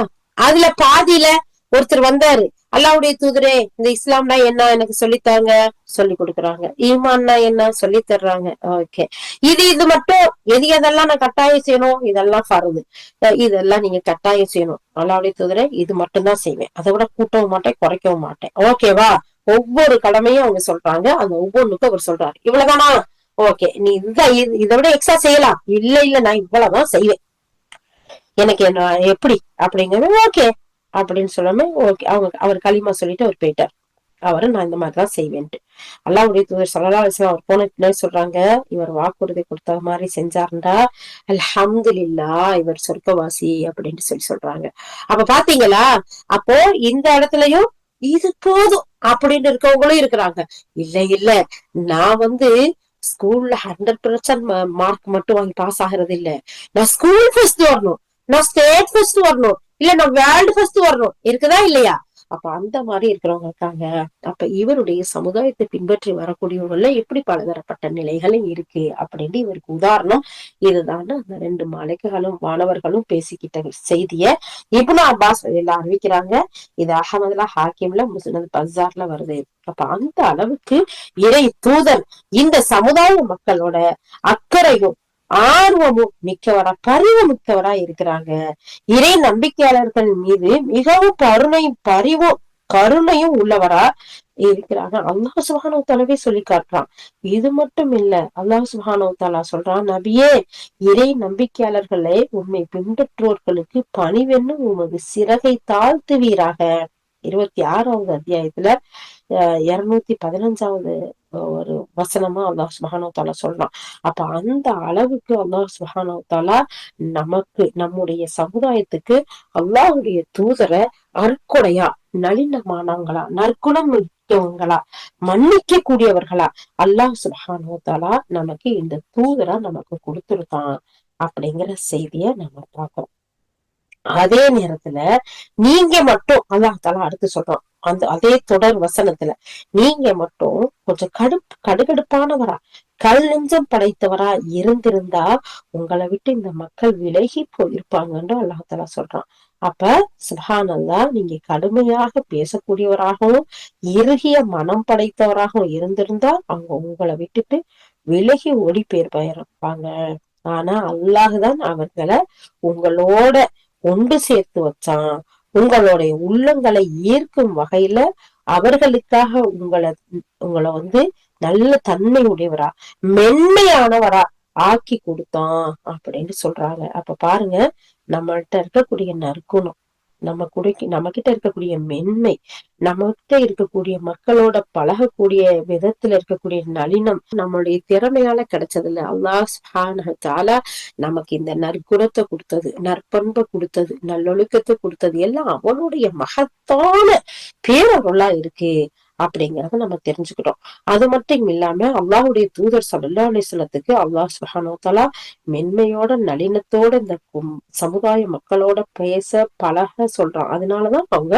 அதுல பாதியில ஒருத்தர் வந்தாரு, அல்லாவுடைய தூதரே இந்த இஸ்லாம்னா என்ன எனக்கு சொல்லித்தாங்க, சொல்லி கொடுக்குறாங்க. ஈமான்னா என்ன சொல்லி தர்றாங்க. ஓகே, இது மட்டும் எதெல்லாம் நான் கட்டாயம் செய்யணும், இதெல்லாம் ஃபர்து, இதெல்லாம் நீங்க கட்டாயம் செய்யணும். அல்லாவுடைய தூதரே இது மட்டும் தான் செய்வேன், அதை விட கூட்டவும் மாட்டேன் குறைக்கவும் மாட்டேன். ஓகேவா? ஒவ்வொரு கடமையும் அவங்க சொல்றாங்க, அந்த ஒவ்வொன்றுக்கும் அவர் சொல்றாரு. இவ்வளவுதானா? ஓகே, நீ இதை விட எக்ஸ்ட்ரா செய்யலாம். இல்ல நான் இவ்வளவுதான் செய்வேன், எனக்கு என்ன எப்படி அப்படிங்கறது ஓகே அப்படின்னு சொல்லாம ஓகே அவர் களிமா சொல்லிட்டு அவர் போயிட்டார். அவரு நான் இந்த மாதிரிதான் செய்வேன்ட்டு. அல்லாஹ்வுடைய தூதர் ஸல்லல்லாஹு அலைஹி வஸல்லம் அவர் போன பின்னாடி சொல்றாங்க, இவர் வாக்குறுதி கொடுத்த மாதிரி செஞ்சாருண்டா அல்ஹம்துலில்லாஹ், இவர் சொர்க்கவாசி அப்படின்னு சொல்றாங்க. அப்ப பாத்தீங்களா? அப்போ இந்த இடத்துலயும் இது போதும் அப்படின்னு இருக்கவங்களும் இருக்கிறாங்க. இல்ல நான் ஸ்கூல்ல 100% மார்க் மட்டும் வாங்கி பாஸ் ஆகிறது இல்ல, நான் ஸ்கூல் ஃபர்ஸ்ட் வரணும், நான் ஸ்டேட் ஃபர்ஸ்ட் வரணும், இல்ல நான் வேர்ல்டு ஃபர்ஸ்ட் வரணும், இருக்குதா இல்லையா? அப்ப அந்த மாதிரி இருக்கிறவங்க இருக்காங்க. அப்ப இவருடைய சமுதாயத்தை பின்பற்றி வரக்கூடியவர்கள எப்படி பலதரப்பட்ட நிலைகளும் இருக்கு அப்படின்னு இவருக்கு உதாரணம் இதுதான். அந்த 2 மலைக்குகளும் மாணவர்களும் பேசிக்கிட்ட செய்திய இப்னு அப்பாஸ் எல்லாம் அறிவிக்கிறாங்க. இது அஹமதுல்லா ஹாக்கிம்ல முஸ்னத் பஸார்ல வருது. அப்ப அந்த அளவுக்கு இறை தூதர் இந்த சமுதாய மக்களோட அக்கறையும் ஆர்வமும் மிக்கவரா, பரிவு மிக்கவரா இருக்கிறாங்க. இறை நம்பிக்கையாளர்கள் மீது மிகவும் கருணையும் உள்ளவரா இருக்கிறாங்க. அல்லாஹ் சுப்ஹானஹு வ தஆலாவே சொல்லி காட்டுறான். இது மட்டும் இல்ல, அல்லாஹ் சுப்ஹானஹு வ தஆலா சொல்றான், நபியே இறை நம்பிக்கையாளர்களை உண்மை பின்பற்றுவோர்களுக்கு பணிவென்னு உமது சிறகை தாழ்த்துவீராக. 26வது அத்தியாயத்துல 215வது ஒரு வசனமா அல்லாஹ் சுப்ஹானஹு வ தஆலா சொல்றான். அப்ப அந்த அளவுக்கு அல்லாஹ் சுப்ஹானஹு வ தஆலா நமக்கு, நம்முடைய சமுதாயத்துக்கு அல்லாஹ்வுடைய தூதரை அருட்கொடையா, நளினமானவங்களா, நற்குணம் மிக்கவங்களா, மன்னிக்க கூடியவர்களா அல்லாஹ் சுப்ஹானஹு வ தஆலா நமக்கு இந்த தூதரா நமக்கு கொடுத்திருக்கான் அப்படிங்கிற செய்திய நம்ம பார்க்கிறோம். அதே நேரத்துல நீங்க மட்டும் அல்லாஹ் தஆலா அடுத்து சொல்றோம், அதே தொடர் வசனத்துல நீங்க மட்டும் கொஞ்சம் கடுகடுப்பானவரா, கல் நெஞ்சம் படைத்தவரா இருந்திருந்தா உங்களை விட்டு இந்த மக்கள் விலகி போயிருப்பாங்கன்னு அல்லாஹ் தஆலா சொல்றான். அப்ப சுப்ஹானல்லாஹ், நீங்க கடுமையாக பேசக்கூடியவராகவும் இறுகிய மனம் படைத்தவராகவும் இருந்திருந்தா அவங்க உங்களை விட்டுட்டு விலகி ஓடி போயிருப்பாங்க. ஆனா அல்லாஹ்தான் அவர்களை உங்களோட ஒன்று சேர்த்து வச்சான். உங்களுடைய உள்ளங்களை ஈர்க்கும் வகையில அவர்களுக்காக உங்களை நல்ல தன்மை உடையவரா, மென்மையானவரா ஆக்கி கொடுத்தான் அப்படின்னு சொல்றாங்க. அப்ப பாருங்க, நம்மள்ட்ட இருக்கக்கூடிய நற்குணம், நம்ம கிட்ட இருக்கக்கூடிய மென்மை, நம்ம கிட்ட இருக்கக்கூடிய மக்களோட பழகக்கூடிய விதத்துல இருக்கக்கூடிய நளினம் நம்மளுடைய திறமையால கிடைச்சது இல்ல. அல்லாஹ் சுப்ஹானஹு வ தஆலா நமக்கு இந்த நற்குணத்தை கொடுத்தது, நற்பண்பை கொடுத்தது, நல்லொழுக்கத்தை கொடுத்தது எல்லாம் அவனுடைய மகத்தான பேரருளா இருக்கு அப்படிங்கறத நம்ம தெரிஞ்சுக்கிட்டோம். அது மட்டும் இல்லாம அல்லாஹ்வுடைய தூதர் ஸல்லல்லாஹு அலைஹி வஸல்லத்துக்கு அல்லாஹ் சுப்ஹானஹு வ தஆலா மென்மையோட நளினத்தோட இந்த சமுதாய மக்களோட பேச பழக சொல்றான். அதனாலதான் அவங்க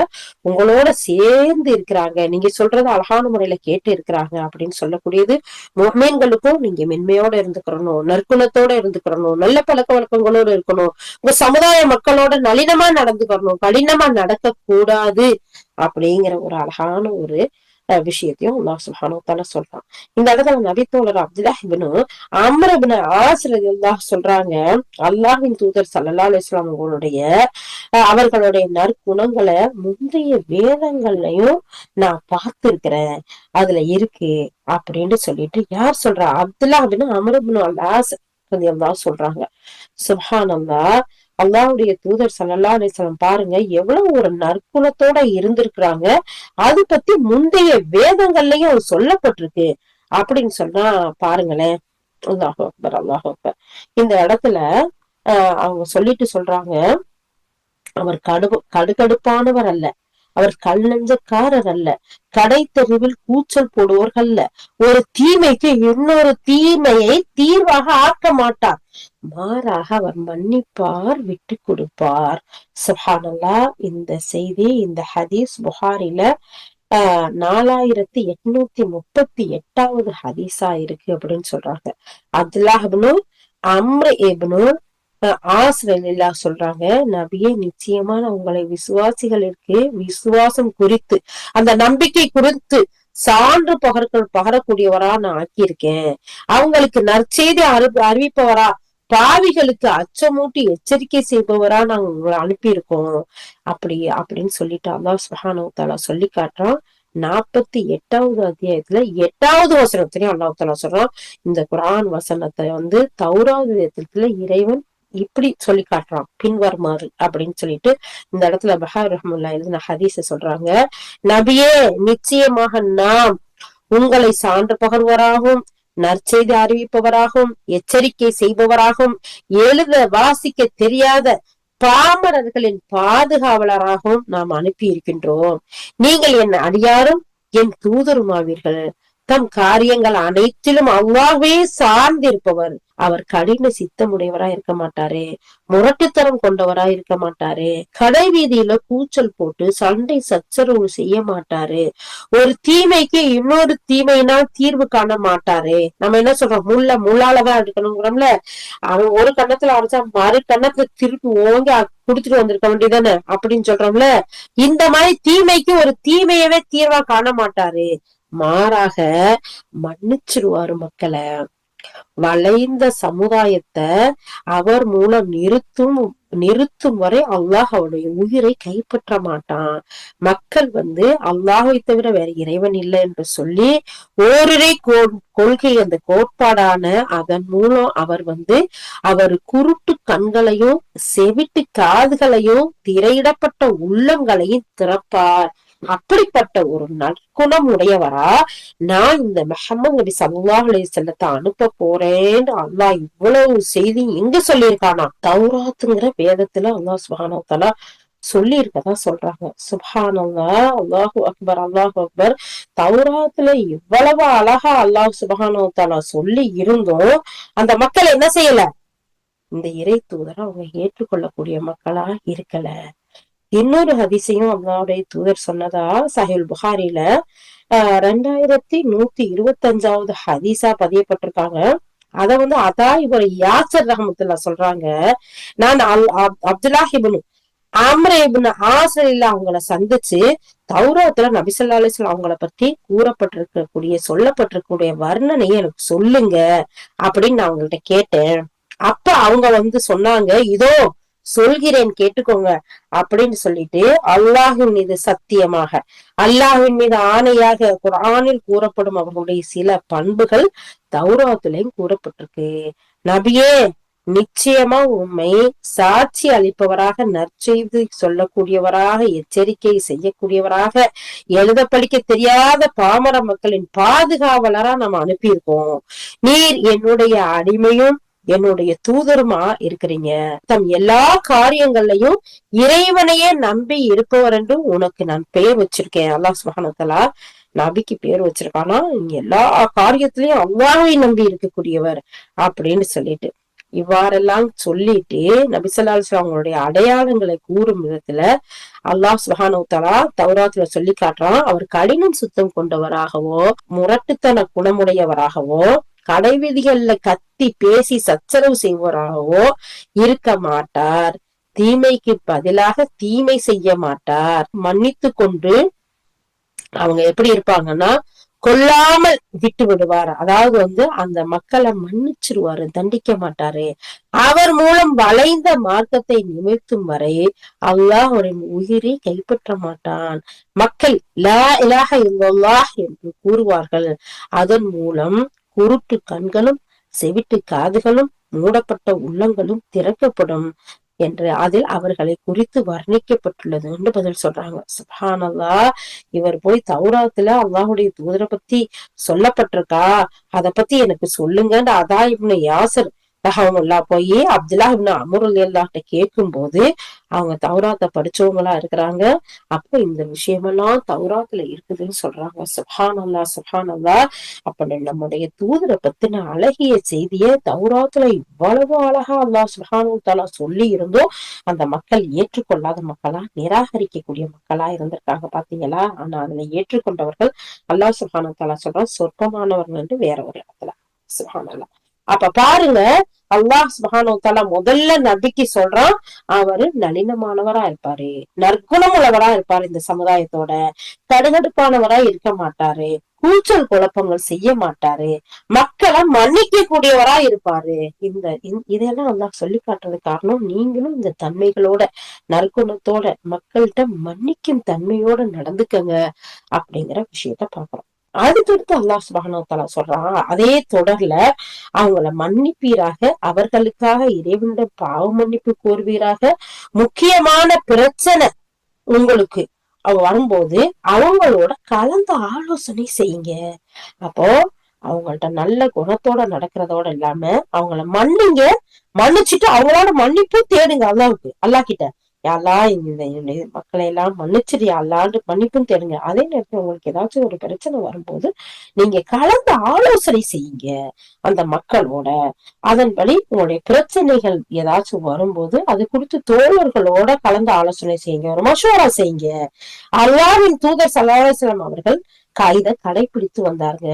உங்களோட சேர்ந்து இருக்கிறாங்க, நீங்க சொல்றத அழகான முறையில கேட்டு இருக்கிறாங்க அப்படின்னு சொல்லக்கூடியது. முஃமின்களுக்கும் நீங்க மென்மையோட இருந்துக்கிறணும், நற்குணத்தோட இருந்துக்கிறணும், நல்ல பழக்க வழக்கங்களோட இருக்கணும், உங்க சமுதாய மக்களோட நளினமா நடந்துக்கிறணும், கடினமா நடக்க கூடாது அப்படிங்கிற ஒரு அழகான ஒரு விஷயத்தையும் அல்லாஹ் சுப்ஹானஹு வ தஆலா சொல்றான். இந்த இடத்துல நபித்தோழர் அப்துல்லாஹ் இப்னு அம்ர் இப்னு ஆஸ் ரலியல்லாஹு சொல்றாங்க, அல்லாஹ்வின் தூதர் ஸல்லல்லாஹு அலைஹி வஸல்லம் அவர்களுடைய நற்குணங்களை முந்தைய வேதங்கள்லயும் நான் பார்த்திருக்கிறேன், அதுல இருக்கு அப்படின்னு சொல்லிட்டு யார் சொல்றா? அப்துல்லாஹ் இப்னு அம்ர் இப்னு ஆஸ் ரலியல்லாஹு சொல்றாங்க. சுப்ஹானல்லாஹ், அல்லாஹ்வுடைய தூதர் ஸல்லல்லாஹு அலைஹி வஸல்லம் பாருங்க எவ்வளவு ஒரு நற்குணத்தோட இருந்திருக்கிறாங்க, அது பத்தி முந்தைய வேதங்கள்லயும் சொல்லப்பட்டிருக்கு அப்படின்னு சொன்னா பாருங்களேன். அல்லாஹு அக்பர், அல்லாஹு அக்பர். இந்த இடத்துல அவங்க சொல்லிட்டு சொல்றாங்க, அவர் கடுகடுப்பானவர் அல்ல, அவர் கல் நெஞ்சக்காரர் அல்ல, கடை தெருவில் கூச்சல் போடுவோர்கள் அல்ல, ஒரு தீமைக்கு இன்னொரு தீமையை தீர்வாக ஆக்க மாட்டார், மாறாக அவர் மன்னிப்பார், விட்டு கொடுப்பார். சுப்ஹானல்லாஹ். இந்த செய்தி, இந்த ஹதீஸ் புகாரில 4838வது ஹதீஸா இருக்கு அப்படின்னு சொல்றாங்க. அப்துல்லாஹ் இப்னு அம்ர் இப்னு ஆசிரியர் சொல்றாங்க, நபியே நிச்சயமா நான் உங்களை விசுவாசிகளுக்கு விசுவாசம் குறித்து அந்த நம்பிக்கை குறித்து சான்று பகரக்கூடியவரா நான் ஆக்கியிருக்கேன். அவங்களுக்கு நற்செய்தி அறிவிப்பவரா, பாவிகளுக்கு அச்சமூட்டி எச்சரிக்கை செய்பவரா நாங்க உங்களை அனுப்பியிருக்கோம். அப்படின்னு சொல்லிட்டு அல்லாஹ் சுப்ஹானஹு வ தஆலா சொல்லி காட்டுறான். 48வது அத்தியாயத்துல 8வது வசனத்திலையும் அல்லாஹ் தஆலா சொல்றான். இந்த குர்ஆன் வசனத்தை தௌராத் வேதத்துல இறைவன் இப்படி சொல்லி காட்டுறான் பின்வருமாறு அப்படின்னு சொல்லிட்டு இந்த இடத்துல பஹார் ரஹ்மத்துல்லாஹி எழுதின ஹதீஸ சொல்றாங்க. நபியே நிச்சயமாக நாம் உங்களை சான்று பகர்வராகவும் நற்செய்தி அறிவிப்பவராகவும் எச்சரிக்கை செய்பவராகவும் எழுத வாசிக்க தெரியாத பாமரர்களின் பாதுகாவலராகவும் நாம் அனுப்பி இருக்கின்றோம். நீங்கள் என் அடியாரும் என் தூதருமாவீர்கள். தம் காரியங்கள் அனைத்திலும் அல்லாஹ்வே சார்ந்திருப்பவர். அவர் கடின சித்தமுடையவரா இருக்க மாட்டாரு, முரட்டுத்தனம் கொண்டவரா இருக்க மாட்டாரு, கடை வீதியில கூச்சல் போட்டு சண்டை சச்சரவு செய்ய மாட்டாரு, ஒரு தீமைக்கு இன்னொரு தீமையினால் தீர்வு காண மாட்டாரு. நம்ம என்ன சொல்றோம், முள்ளாலதான் எடுக்கணுங்கிறோம்ல. அவன் ஒரு கண்ணத்துல அரைச்சா மறு கண்ணத்துல திருப்பி ஓங்கி குடுத்துட்டு வந்திருக்க வேண்டியதானே அப்படின்னு சொல்றோம்ல. இந்த மாதிரி தீமைக்கு ஒரு தீமையவே தீர்வா காண மாட்டாரு, மாறாக மன்னிச்சிருவாரு மக்களை. வளைந்த சமுதாயத்தை அவர் மூலம் நிறுத்தும் வரை அல்லாஹ் அவருடைய உயிரை கைப்பற்ற மாட்டான். மக்கள் அல்லாஹை தவிர வேற இறைவன் இல்லை என்று சொல்லி ஓரிரை கொள்கை அந்த கோட்பாடான அதன் மூலம் அவர் குருட்டு கண்களையும் செவிட்டு காதுகளையும் திரையிடப்பட்ட உள்ளங்களையும் திறப்பார். அப்படிப்பட்ட ஒரு நற்குணம் உடையவரா நான் இந்த முஹம்மது நபி ஸல்லல்லாஹு அலைஹி வஸல்லத்தை அனுப்ப போறேன்னு அல்லாஹ் இவ்வளவு செய்தி எங்க சொல்லியிருக்கானா, தௌராத்துங்கிற வேதத்துல அல்லாஹ் சுப்ஹானஹு வ தஆலா சொல்லி இருக்கதா சொல்றாங்க. சுப்ஹானல்லாஹ், அல்லாஹு அக்பர், அல்லாஹு அக்பர். தௌராத்துல இவ்வளவு அழகா அல்லாஹ் சுப்ஹானஹு வ தஆலா சொல்லி இருந்தும் அந்த மக்கள் என்ன செய்யல, இந்த இறை தூதரை அவங்க ஏற்றுக்கொள்ளக்கூடிய மக்களா இருக்கல. இன்னொரு ஹதீஸையும் அல்லாஹ்வுடைய தூதர் சொன்னதா சஹீஹ் புகாரில 2125வது ஹதீஸா பதியப்பட்டிருக்காங்க. அத அதா இவர் யாசர் ரஹ்மத்துல்லாஹ் சொல்றாங்க. நான் அப்துல்லாஹ் இப்னு அம்ர் இப்னு ஆஸ் அவங்கள சந்திச்சு தௌராத்துல நபி ஸல்லல்லாஹு அலைஹி வஸல்லம் அவங்கள பத்தி சொல்லப்பட்டிருக்கக்கூடிய வர்ணனையை எனக்கு சொல்லுங்க அப்படின்னு நான் அவங்கள்ட்ட கேட்டேன். அப்ப அவங்க சொன்னாங்க, இதோ சொல்கிறேன் கேட்டுக்கோங்க அப்படின்னு சொல்லிட்டு அல்லாஹின் மீது சத்தியமாக, அல்லாஹின் மீது ஆணையாக குர்ஆனில் கூறப்படும் அவர்களுடைய சில பண்புகள் தௌராத்திலையும் கூறப்பட்டிருக்கு. நபியே நிச்சயமா உண்மை சாட்சி அளிப்பவராக, நற்செய்தி சொல்லக்கூடியவராக, எச்சரிக்கை செய்யக்கூடியவராக, எழுத படிக்க தெரியாத பாமர மக்களின் பாதுகாவலரா நம்ம அனுப்பியிருக்கோம். நீர் என்னுடைய அடிமையும் என்னுடைய தூதருமா இருக்கிறீங்க. தம் எல்லா காரியங்கள்லயும் இறைவனையே நம்பி இருப்பவர் என்று உனக்கு நான் பெயர் வச்சிருக்கேன். அல்லாஹ் சுப்ஹானஹு வ தஆலா நபிக்கு பேர் வச்சிருக்கானா, எல்லா காரியத்திலயும் அல்லாஹ்வை நம்பி இருக்கக்கூடியவர் அப்படின்னு சொல்லிட்டு இவ்வாறெல்லாம் சொல்லிட்டு நபி ஸல்லல்லாஹு அலைஹி வஸல்லம் அவங்களுடைய அடையாளங்களை கூறும் விதத்துல அல்லாஹ் சுப்ஹானஹு வ தஆலா தௌராத்ல சொல்லி காட்டுறான். அவர் கடினம் சுத்தம் கொண்டவராகவோ, முரட்டுத்தன குணமுடையவராகவோ, கடைவீதிகள்ல கத்தி பேசி சச்சரவு செய்வராகவோ இருக்க மாட்டார். தீமைக்கு பதிலாக தீமை செய்ய மாட்டார். மன்னித்து கொண்டு அவங்க எப்படி இருப்பாங்கன்னா, கொல்லாமல் விட்டு விடுவார். அதாவது அந்த மக்களை மன்னிச்சிருவாரு, தண்டிக்க மாட்டாரு. அவர் மூலம் வளைந்த மார்க்கத்தை நிமிர்த்தும் வரை அல்லாஹ் அவரின் உயிரை கைப்பற்ற மாட்டான். மக்கள் லா இலாஹ இல்லல்லாஹ் என்று கூறுவார்கள். அதன் மூலம் குருட்டு கண்களும் செவிட்டு காதுகளும் மூடப்பட்ட உள்ளங்களும் திறக்கப்படும் என்று அதில் அவர்களை குறித்து வர்ணிக்கப்பட்டுள்ளது என்று பதில் சொல்றாங்க. சுப்ஹானல்லாஹ், இவர் போய் தௌராத்துல அல்லாஹ்வுடைய தூதரை பத்தி சொல்லப்பட்டிருக்கா, அத பத்தி எனக்கு சொல்லுங்கன்னு அதா இப்னு யாசர் போய் அப்துல்லாஹ் இப்னு அம்ர் ரலியல்லாஹு கேட்கும் போது அவங்க தௌராத்தை படிச்சவங்களா இருக்கிறாங்க. அப்ப இந்த விஷயமெல்லாம் தௌராத்துல இருக்குதுன்னு சொல்றாங்க. சுப்ஹானல்லாஹ், சுப்ஹானல்லாஹ். அப்ப நம்முடைய தூதரை பத்தின அழகிய செய்திய தௌராத்துல இவ்வளவு அழகா அல்லாஹ் சுப்ஹானஹு வ தஆலா சொல்லி இருந்தோம் அந்த மக்கள் ஏற்றுக்கொள்ளாத மக்களா, நிராகரிக்கக்கூடிய மக்களா இருந்திருக்காங்க பாத்தீங்களா. ஆனா அதுல ஏற்றுக்கொண்டவர்கள் அல்லாஹ் சுப்ஹானஹு வ தஆலா சொல்றான் சொற்பமானவர்கள் என்று வேற ஒரு இடத்துல. சுப்ஹானல்லாஹ். அப்ப பாருங்க, அல்லாஹ் சுப்ஹானஹு வ தஆலா முதல்ல நபிக்கு சொல்றான், அவரு நளினமானவரா இருப்பாரு, நற்குணம் உள்ளவரா இருப்பாரு, இந்த சமுதாயத்தோட கடுகடுப்பானவரா இருக்க மாட்டாரு, கூச்சல் குழப்பங்கள் செய்ய மாட்டாரு, மக்களை மன்னிக்க கூடியவரா இருப்பாரு. இதெல்லாம் அல்லாஹ் சொல்லி காட்டுறது காரணம், நீங்களும் இந்த தன்மைகளோட நற்குணத்தோட மக்கள்கிட்ட மன்னிக்கும் தன்மையோட நடந்துக்கங்க அப்படிங்கிற விஷயத்த பாக்குறோம். அதுக்கடுத்து அல்லாஹ் சுப்ஹானஹு வ தஆலா சொல்றான், அதே தொடர்ல அவங்கள மன்னிப்பீராக, அவர்களுக்காக இறைவனிடம் பாவ மன்னிப்பு கோருவீராக. முக்கியமான பிரச்சனை உங்களுக்கு வரும்போது அவங்களோட கலந்து ஆலோசனை செய்யுங்க. அப்போ அவங்கள்ட்ட நல்ல குணத்தோட நடக்கிறதோட இல்லாம அவங்கள மன்னிங்க, மன்னிச்சுட்டு அவங்களோட மன்னிப்பு தேடுங்க அல்லாவுக்கு, அல்லா கிட்ட. யாரெல்லாம் இந்த மக்களை எல்லாம் மன்னிச்சிரு யாரெல்லாம் மன்னிப்பும் தேடுங்க. அதே நேரத்துல உங்களுக்கு ஏதாச்சும் ஒரு பிரச்சனை வரும்போது நீங்க கலந்து ஆலோசனை செய்யுங்க அந்த மக்களோட. அதன்படி உங்களுடைய பிரச்சனைகள் ஏதாச்சும் வரும்போது அது குறித்து தோழர்களோட கலந்து ஆலோசனை செய்யுங்க, ஒரு மஷூரா செய்யுங்க. அல்லாஹ்வின் தூதர் ஸல்லல்லாஹு அலைஹி வஸல்லம் அவர்கள் இதை கடைபிடித்து வந்தாங்க.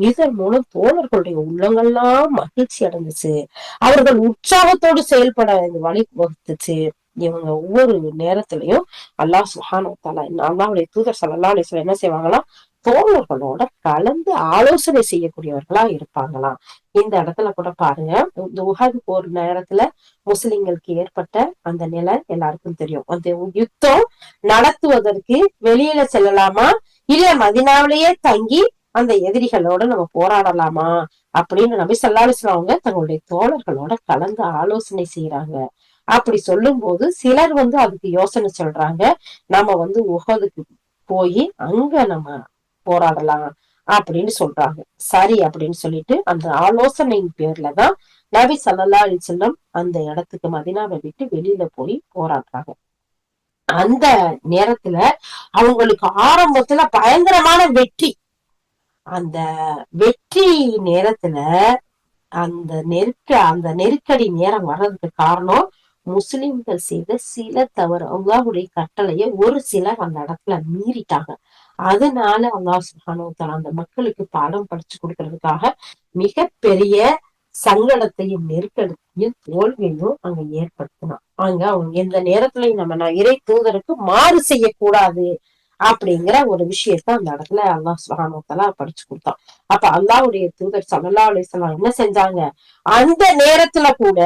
இதன் மூலம் தோழர்களுடைய உள்ளங்கள்லாம் மகிழ்ச்சி அடைஞ்சிச்சு, அவர்கள் உற்சாகத்தோடு செயல்பட வழி வகுத்துச்சு. இவங்க ஒவ்வொரு நேரத்திலையும் அல்லாஹ் சுப்ஹானஹு வ தஆலா, அல்லாஹ்வுடைய தூதர் ஸல்லல்லாஹு அலைஹி வஸல்லம் என்ன செய்வாங்களாம், தோழர்களோட கலந்து ஆலோசனை செய்யக்கூடியவர்களா இருப்பாங்களாம். இந்த இடத்துல கூட பாருங்க, இந்த உஹது போர் நேரத்துல முஸ்லிம்களுக்கு ஏற்பட்ட அந்த நிலை எல்லாருக்கும் தெரியும். அந்த யுத்தம் நடத்துவதற்கு வெளியில செல்லலாமா, இல்ல மதீனாவிலேயே தங்கி அந்த எதிரிகளோட நம்ம போராடலாமா அப்படின்னு நபி ஸல்லல்லாஹு அலைஹி வஸல்லம் அவங்க தங்களுடைய தோழர்களோட கலந்து ஆலோசனை செய்யறாங்க. அப்படி சொல்லும் போது சிலர் அதுக்கு யோசனை சொல்றாங்க, நம்ம உஹதுக்கு போய் அங்க நம்ம போராடலாம் அப்படின்னு சொல்றாங்க. சரி அப்படின்னு சொல்லிட்டு அந்த ஆலோசனையின் பேர்லதான் நபி ஸல்லல்லாஹு அலைஹி வஸல்லம் அந்த இடத்துக்கு மதீனாவை விட்டு வெளியில போய் போராடுறாங்க. அந்த நேரத்துல அவங்களுக்கு ஆரம்பத்துல பயங்கரமான வெற்றி. அந்த வெற்றி நேரத்துல அந்த நெருக்கடி நேரம் வர்றதுக்கு காரணம் முஸ்லிம்கள் செய்த சில தவறு. அல்லாஹ்வுடைய கட்டளைய ஒரு சிலர் அந்த இடத்துல மீறிட்டாங்க. அதனால அல்லாஹ் சுப்ஹானஹு வ தஆலா அந்த மக்களுக்கு பாடம் படிச்சு கொடுக்கறதுக்காக மிகப்பெரிய சங்கடத்தையும் நெருக்கடியையும் தோல்வியையும் அங்க ஏற்படுத்தினான். அவங்க எந்த நேரத்துலயும் நம்ம இறை தூதருக்கு மாறு செய்யக்கூடாது அப்படிங்கிற ஒரு விஷயத்த அந்த இடத்துல அல்லாஹ் சுப்ஹானஹு வ தஆலா படிச்சு கொடுத்தான். அப்ப அல்லாஹ்வுடைய தூதர் ஸல்லல்லாஹு அலைஹி வஸல்லம் என்ன செஞ்சாங்க, அந்த நேரத்துல கூட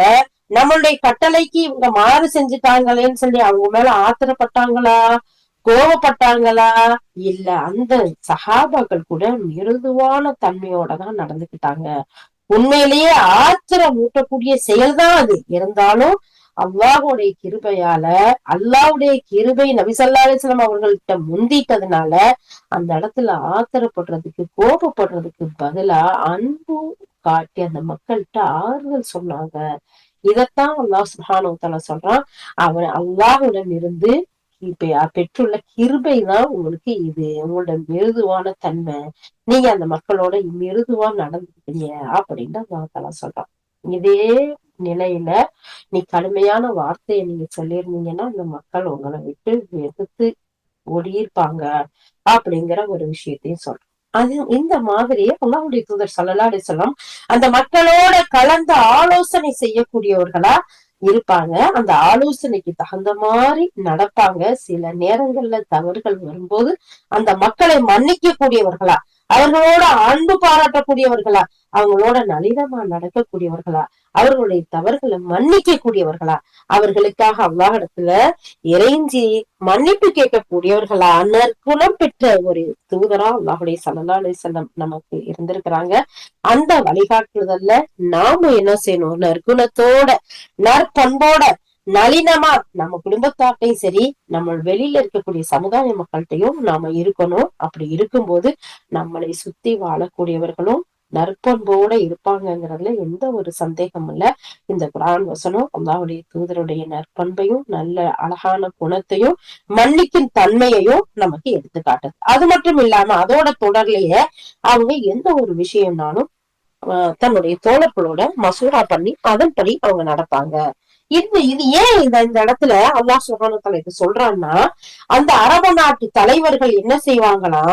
நம்மளுடைய கட்டளைக்கு இவங்க மாறு செஞ்சுட்டாங்களேன்னு சொல்லி அவங்க மேல ஆத்திரப்பட்டாங்களா, கோவப்பட்டாங்களா? இல்ல, அந்த சஹாபாக்கள் கூட மிருதுவான தன்மையோட தான் நடந்துக்கிட்டாங்க. உண்மையிலேயே ஆத்திரம் ஊட்டக்கூடிய செயல்தான் அது. இருந்தாலும் அல்லாஹ்வுடைய கிருபையால, அல்லாஹ்வுடைய கிருபை நபி ஸல்லல்லாஹு அலைஹி வஸல்லம் அவர்கள்ட்ட முந்திட்டதுனால அந்த இடத்துல ஆத்திரப்படுறதுக்கு கோபப்படுறதுக்கு பதிலா அன்பு காட்டி அந்த மக்கள்கிட்ட ஆறுதல் சொன்னாங்க. இதத்தான் அல்லாஹ் சுப்ஹானஹு வ தஆலா சொல்றான், அவன் அல்லாஹ்விடம் இருந்து பெற்றுள்ள கிருபை தான் உங்களுக்கு இது, உங்களோட மிருதுவான தன்மை, நீங்க அந்த மக்களோட மிருதுவா நடந்துக்கிட்டீங்க அப்படின்னு அல்லாஹ் தஆலா சொல்றான். இதே நிலையில நீ கடுமையான வார்த்தையை நீங்க சொல்லியிருந்தீங்கன்னா அந்த மக்கள் உங்களை விட்டு வெறுத்து ஓடியிருப்பாங்க அப்படிங்கிற ஒரு விஷயத்தையும் சொல்றேன். அது இந்த மாதிரியே அல்லாஹ்வுடைய தூதர் ஸல்லல்லாஹு அலைஹி வஸல்லம் அந்த மக்களோட கலந்து ஆலோசனை செய்யக்கூடியவர்களா இருப்பாங்க. அந்த ஆலோசனைக்கு தகுந்த மாதிரி நடப்பாங்க. சில நேரங்கள்ல தவறுகள் வரும்போது அந்த மக்களை மன்னிக்க கூடியவர்களா, அவர்களோட அன்பு பாராட்டக்கூடியவர்களா, அவங்களோட நளினமா நடக்கக்கூடியவர்களா, அவர்களுடைய தவறுகளை மன்னிக்க கூடியவர்களா, அவர்களுக்காக அல்லாஹ்விடத்துல இறைஞ்சி மன்னிப்பு கேட்கக்கூடியவர்களா, நற்குணம் பெற்ற ஒரு தூதரா அல்லாஹ்வுடைய ஸல்லல்லாஹு அலைஹி வஸல்லம் நமக்கு இருந்திருக்கிறாங்க. அந்த வழிகாட்டுதல்ல நாம என்ன செய்யணும், நற்குணத்தோட நற்பண்போட நளினமா நம்ம குடும்பத்தாட்டையும் சரி, நம்ம வெளியில இருக்கக்கூடிய சமுதாய மக்கள்கிட்டையும் நாம இருக்கணும். அப்படி இருக்கும்போது நம்மளை சுத்தி வாழக்கூடியவர்களும் நற்பண்போட இருப்பாங்கங்கிறதுல எந்த ஒரு சந்தேகமும் இல்ல. இந்த குர்ஆன் வசனம் அல்லாஹ்வுடைய தூதருடைய நற்பண்பையும் நல்ல அழகான குணத்தையும் மன்னிக்கும் தன்மையையும் நமக்கு எடுத்துக்காட்டுது. அது மட்டும் இல்லாம அதோட தொடர்லயே அவங்க எந்த ஒரு விஷயம்னாலும் தன்னுடைய தோழர்களோட மசூரா பண்ணி அதன்படி அவங்க நடப்பாங்க. இது ஏன் இந்த இடத்துல அல்லாஹ் சுப்ஹானஹு வ தஆலா இது சொல்றான்னா, அந்த அரபு நாட்டு தலைவர்கள் என்ன செய்வாங்கன்னா,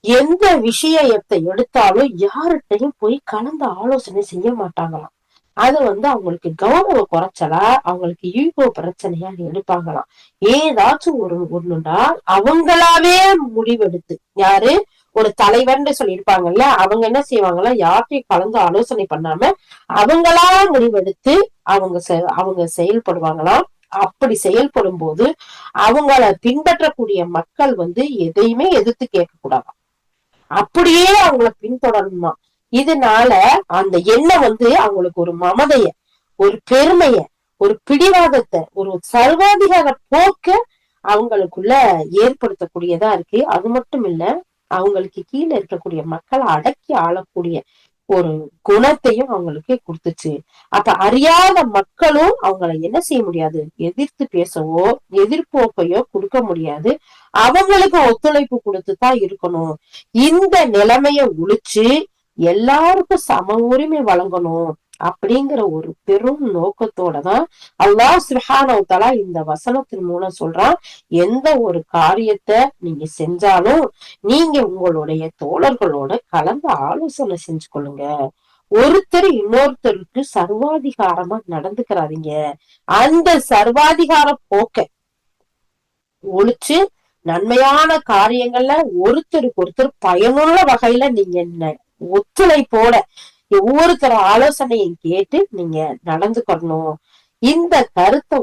எந்த விஷயத்தை எடுத்தாலும் யார்கிட்டையும் போய் கலந்து ஆலோசனை செய்ய மாட்டாங்களாம். அது அவங்களுக்கு கௌரவ குறைச்சலா, அவங்களுக்கு ஈகோ பிரச்சனையா எடுப்பாங்களாம். ஏதாச்சும் ஒண்ணுன்னா அவங்களாவே முடிவெடுத்து, யாரு ஒரு தலைவர்னு சொல்லியிருப்பாங்கல்ல, அவங்க என்ன செய்வாங்களா, யார்கிட்டையும் கலந்து ஆலோசனை பண்ணாம அவங்களா முடிவெடுத்து அவங்க செயல்படுவாங்களாம். அப்படி செயல்படும் போது அவங்கள பின்பற்றக்கூடிய மக்கள் எதையுமே எதிர்த்து கேட்க கூடாது, அப்படியே அவங்கள பின்தொடரணுமா. இதனால அந்த எண்ணம் அவங்களுக்கு ஒரு மமதைய, ஒரு பெருமைய, ஒரு பிடிவாதத்தை, ஒரு சர்வாதிகார போக்க அவங்களுக்குள்ள ஏற்படுத்தக்கூடியதா இருக்கு. அது மட்டும் இல்ல, அவங்களுக்கு கீழே இருக்கக்கூடிய மக்களை அடக்கி ஆளக்கூடிய ஒரு குணத்தையும் அவங்களுக்கு கொடுத்துச்சு. அப்ப அறியாத மக்களும் அவங்கள என்ன செய்ய முடியாது, எதிர்த்து பேசவோ எதிர்ப்போக்கையோ கொடுக்க முடியாது. அவங்களுக்கு ஒத்துழைப்பு கொடுத்துதான் இருக்கணும். இந்த நிலைமைய ஒழிச்சு எல்லாருக்கும் சம உரிமை வழங்கணும் அப்படிங்கிற ஒரு பெரும் நோக்கத்தோடதான் அல்லாஹ் சுப்ஹானஹு வ தஆலா இந்த வசனத்தின் மூலம் சொல்றான், எந்த ஒரு காரியத்தை நீங்க செஞ்சாலும் நீங்க உங்களுடைய தோழர்களோட கலந்து ஆலோசனை செஞ்சு கொள்ளுங்க. ஒருத்தர் இன்னொருத்தருக்கு சர்வாதிகாரமா நடந்துக்கிறாதீங்க. அந்த சர்வாதிகார போக்க ஒழிச்சு நன்மையான காரியங்கள்ல ஒருத்தருக்கு ஒருத்தர் பயனுள்ள வகையில நீங்க ஒத்துழைப்போட ஒவ்வொருத்தர ஆலோசனையை கேட்டு நீங்க நடந்துக்கணும். இந்த கருத்தை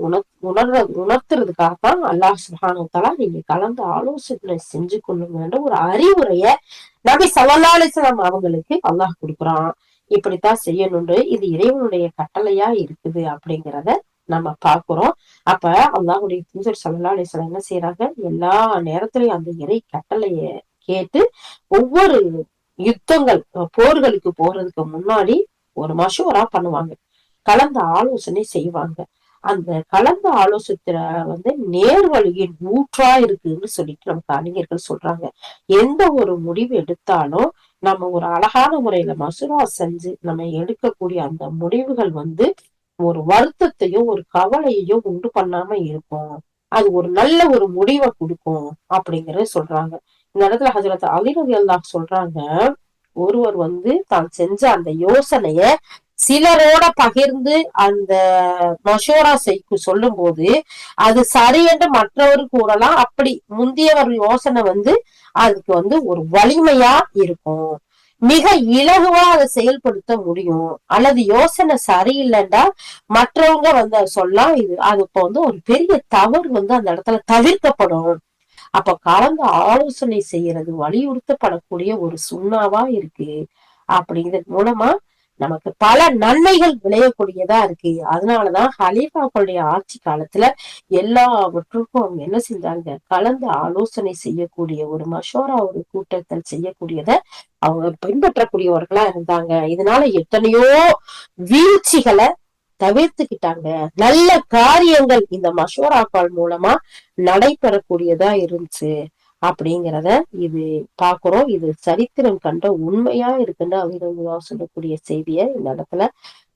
உணர்த்துறதுக்காகத்தான் அல்லாஹ் சுப்ஹானஹு வ தஆலா நீங்க கலந்து ஆலோசனை செஞ்சு கொள்ளுங்கன்ற ஒரு அறிவுரைய நபி ஸல்லல்லாஹு அலைஹி வஸல்லம் அவங்களுக்கு அல்லாஹ் கொடுக்குறான். இப்படித்தான் செய்யணும்னு இது இறைவனுடைய கட்டளையா இருக்குது அப்படிங்கிறத நம்ம பாக்குறோம். அப்ப அல்லாஹ்வுடைய தூதர் ஸல்லல்லாஹு அலைஹி வஸல்லம் என்ன செய்யறாங்க, எல்லா நேரத்திலயும் அந்த இறை கட்டளைய கேட்டு ஒவ்வொரு யுத்தங்கள் போர்களுக்கு போறதுக்கு முன்னாடி ஒரு மஷூரா பண்ணுவாங்க, கலந்து ஆலோசனை செய்வாங்க. அந்த கலந்து ஆலோசத்துல நேர்வழியின் ஊற்றா இருக்குன்னு சொல்லிட்டு நமக்கு அறிஞர்கள் சொல்றாங்க. எந்த ஒரு முடிவு எடுத்தாலும் நம்ம ஒரு அழகான முறையில மசூரா செஞ்சு நம்ம எடுக்கக்கூடிய அந்த முடிவுகள் ஒரு வருத்தத்தையும் ஒரு கவலையையும் உண்டு பண்ணாம இருக்கும். அது ஒரு நல்ல ஒரு முடிவை கொடுக்கும் அப்படிங்கறத சொல்றாங்க. இந்த இடத்துல ஹஜ்ரத் அலி ரலியல்லாஹு சொல்றாங்க, ஒருவர் தான் செஞ்ச அந்த யோசனைய சிலரோட பகிர்ந்து அந்த மஷோரா சொல்லும் போது அது சரி என்று மற்றவருக்கு கூறலாம். அப்படி முந்தியவர் யோசனை அதுக்கு ஒரு வலிமையா இருக்கும், மிக இலகுவா அதை செயல்படுத்த முடியும். அல்லது யோசனை சரியில்லைண்டா மற்றவங்க சொல்லலாம், இது அது இப்ப ஒரு பெரிய தவறு அந்த இடத்துல தவிர்க்கப்படும். அப்ப கலந்து ஆலோசனை செய்யறது வலியுறுத்தப்படக்கூடிய ஒரு சுண்ணாவா இருக்கு. அப்படிங்கிறது மூலமா நமக்கு பல நன்மைகள் விளையக்கூடியதா இருக்கு. அதனாலதான் ஹலீஃபாக்களுடைய ஆட்சி காலத்துல எல்லாவற்றுக்கும் அவங்க என்ன செஞ்சாங்க, கலந்து ஆலோசனை செய்யக்கூடிய ஒரு மஷோரா ஒரு கூட்டத்தில் செய்யக்கூடியத அவங்க பின்பற்றக்கூடியவர்களா இருந்தாங்க. இதனால எத்தனையோ வீழ்ச்சிகளை தவிர்த்துக்கிட்டாங்க. நல்ல காரியங்கள் இந்த மஷோராக்கள் மூலமா நடைபெறக்கூடியதா இருந்துச்சு அப்படிங்கிறத இது பாக்குறோம். இது சரித்திரம் கண்ட உண்மையா இருக்குன்னு அவங்க சொல்லக்கூடிய செய்திய இந்த இடத்துல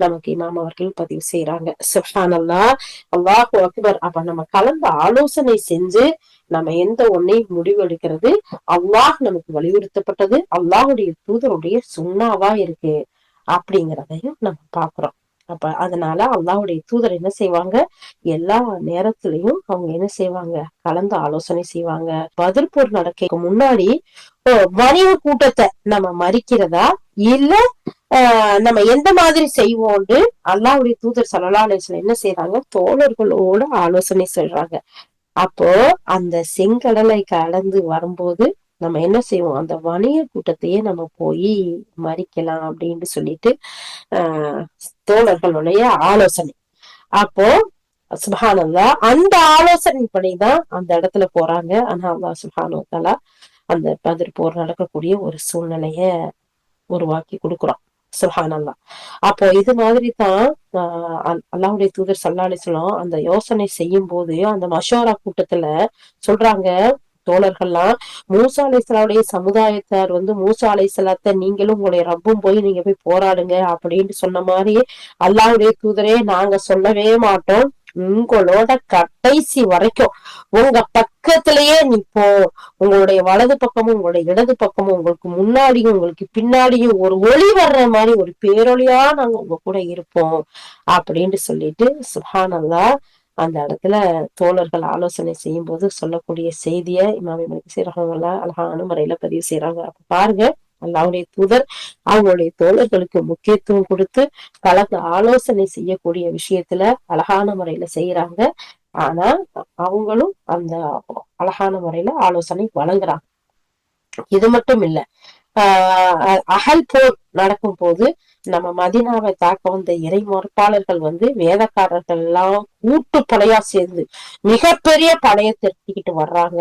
நமக்கு இமாம் அவர்கள் பதிவு செய்யறாங்க. சுப்ஹானல்லாஹ், அல்லாஹு அக்பர். அப்ப நம்ம கலந்து ஆலோசனை செஞ்சு நம்ம எந்த ஒன்னையும் முடிவெடுக்கிறது அல்லாஹ் நமக்கு வலியுறுத்தப்பட்டது, அல்லாஹுடைய தூதருடைய சுண்ணாவா இருக்கு அப்படிங்கிறதையும் நம்ம பாக்குறோம். அப்ப அதனால அல்லாஹுடைய தூதர் என்ன செய்வாங்க, எல்லா நேரத்திலையும் அவங்க என்ன செய்வாங்க, கலந்து ஆலோசனை செய்வாங்க. பதிர் போர் நடக்க முன்னாடி வணிக கூட்டத்தை நம்ம மறிக்கிறதா இல்ல நம்ம எந்த மாதிரி செய்வோம்னு அல்லாஹ்வுடைய தூதர் ஸல்லல்லாஹு அலைஹி வஸல்லம் என்ன செய்யறாங்க, தோழர்களோட ஆலோசனை சொல்றாங்க. அப்போ அந்த செங்கடலை கடந்து வரும்போது நம்ம என்ன செய்வோம், அந்த வணிக கூட்டத்தையே நம்ம போய் மறிக்கலாம் அப்படின்னு சொல்லிட்டு தோழர்களுடைய ஆலோசனை. அப்போ சுப்ஹானல்லாஹ், அந்த ஆலோசனைப்படிதான் அந்த இடத்துல போறாங்க. ஆனா அல்லாஹ் சுப்ஹானஹு வ தஆலா அந்த பதிர் போர் நடக்கக்கூடிய ஒரு சூழ்நிலைய உருவாக்கி கொடுக்குறோம். சுப்ஹானல்லாஹ். அப்போ இது மாதிரிதான் அல்லாஹ்வுடைய தூதர் ஸல்லல்லாஹு அலைஹி வஸல்லம் அந்த யோசனை செய்யும் போது அந்த மஷோரா கூட்டத்துல சொல்றாங்க, தோழர்கள்லாம் மூசா அலைஹிஸ்ஸலாமுடைய சமுதாயத்தார் மூசா அலைஹிஸ்ஸலாத்தை நீங்களும் உங்களுடைய ரப்பும் போய் நீங்க போய் போராடுங்க அப்படின்னு சொன்ன மாதிரி அல்லாஹ்வுடைய தூதரே நாங்க சொல்லவே மாட்டோம், உங்களோட கடைசி வரைக்கும் உங்க பக்கத்திலேயே நிப்போம். உங்களுடைய வலது பக்கமும் உங்களுடைய இடது பக்கமும் உங்களுக்கு முன்னாடியும் உங்களுக்கு பின்னாடியும் ஒரு ஒளி வர்ற மாதிரி ஒரு பேரொளியா நாங்க உங்க கூட இருப்போம் அப்படின்னு சொல்லிட்டு சுப்ஹானல்லாஹ் அந்த இடத்துல தோழர்கள் ஆலோசனை செய்யும் போது சொல்லக்கூடிய செய்திய இமாம் இப்னு கஸீர் ரஹ்மத்துல்லாஹி அழகான முறையில பதிவு செய்யறாங்க. அப்ப பாருங்க, அல்லாஹ்வுடைய தூதர் அவங்களுடைய தோழர்களுக்கு முக்கியத்துவம் கொடுத்து கலந்து ஆலோசனை செய்யக்கூடிய விஷயத்துல அழகான முறையில செய்யறாங்க. ஆனா அவங்களும் அந்த அழகான முறையில ஆலோசனை வழங்குறாங்க. இது மட்டும் இல்ல, அகல் போர் நடக்கும் போது நம்ம மதீனாவை தாக்க வந்த இறை மறுப்பாளர்கள் வேதக்காரர்கள் எல்லாம் கூட்டுப்படையா சேர்ந்து மிகப்பெரிய படையை திரட்டிக்கிட்டு வர்றாங்க.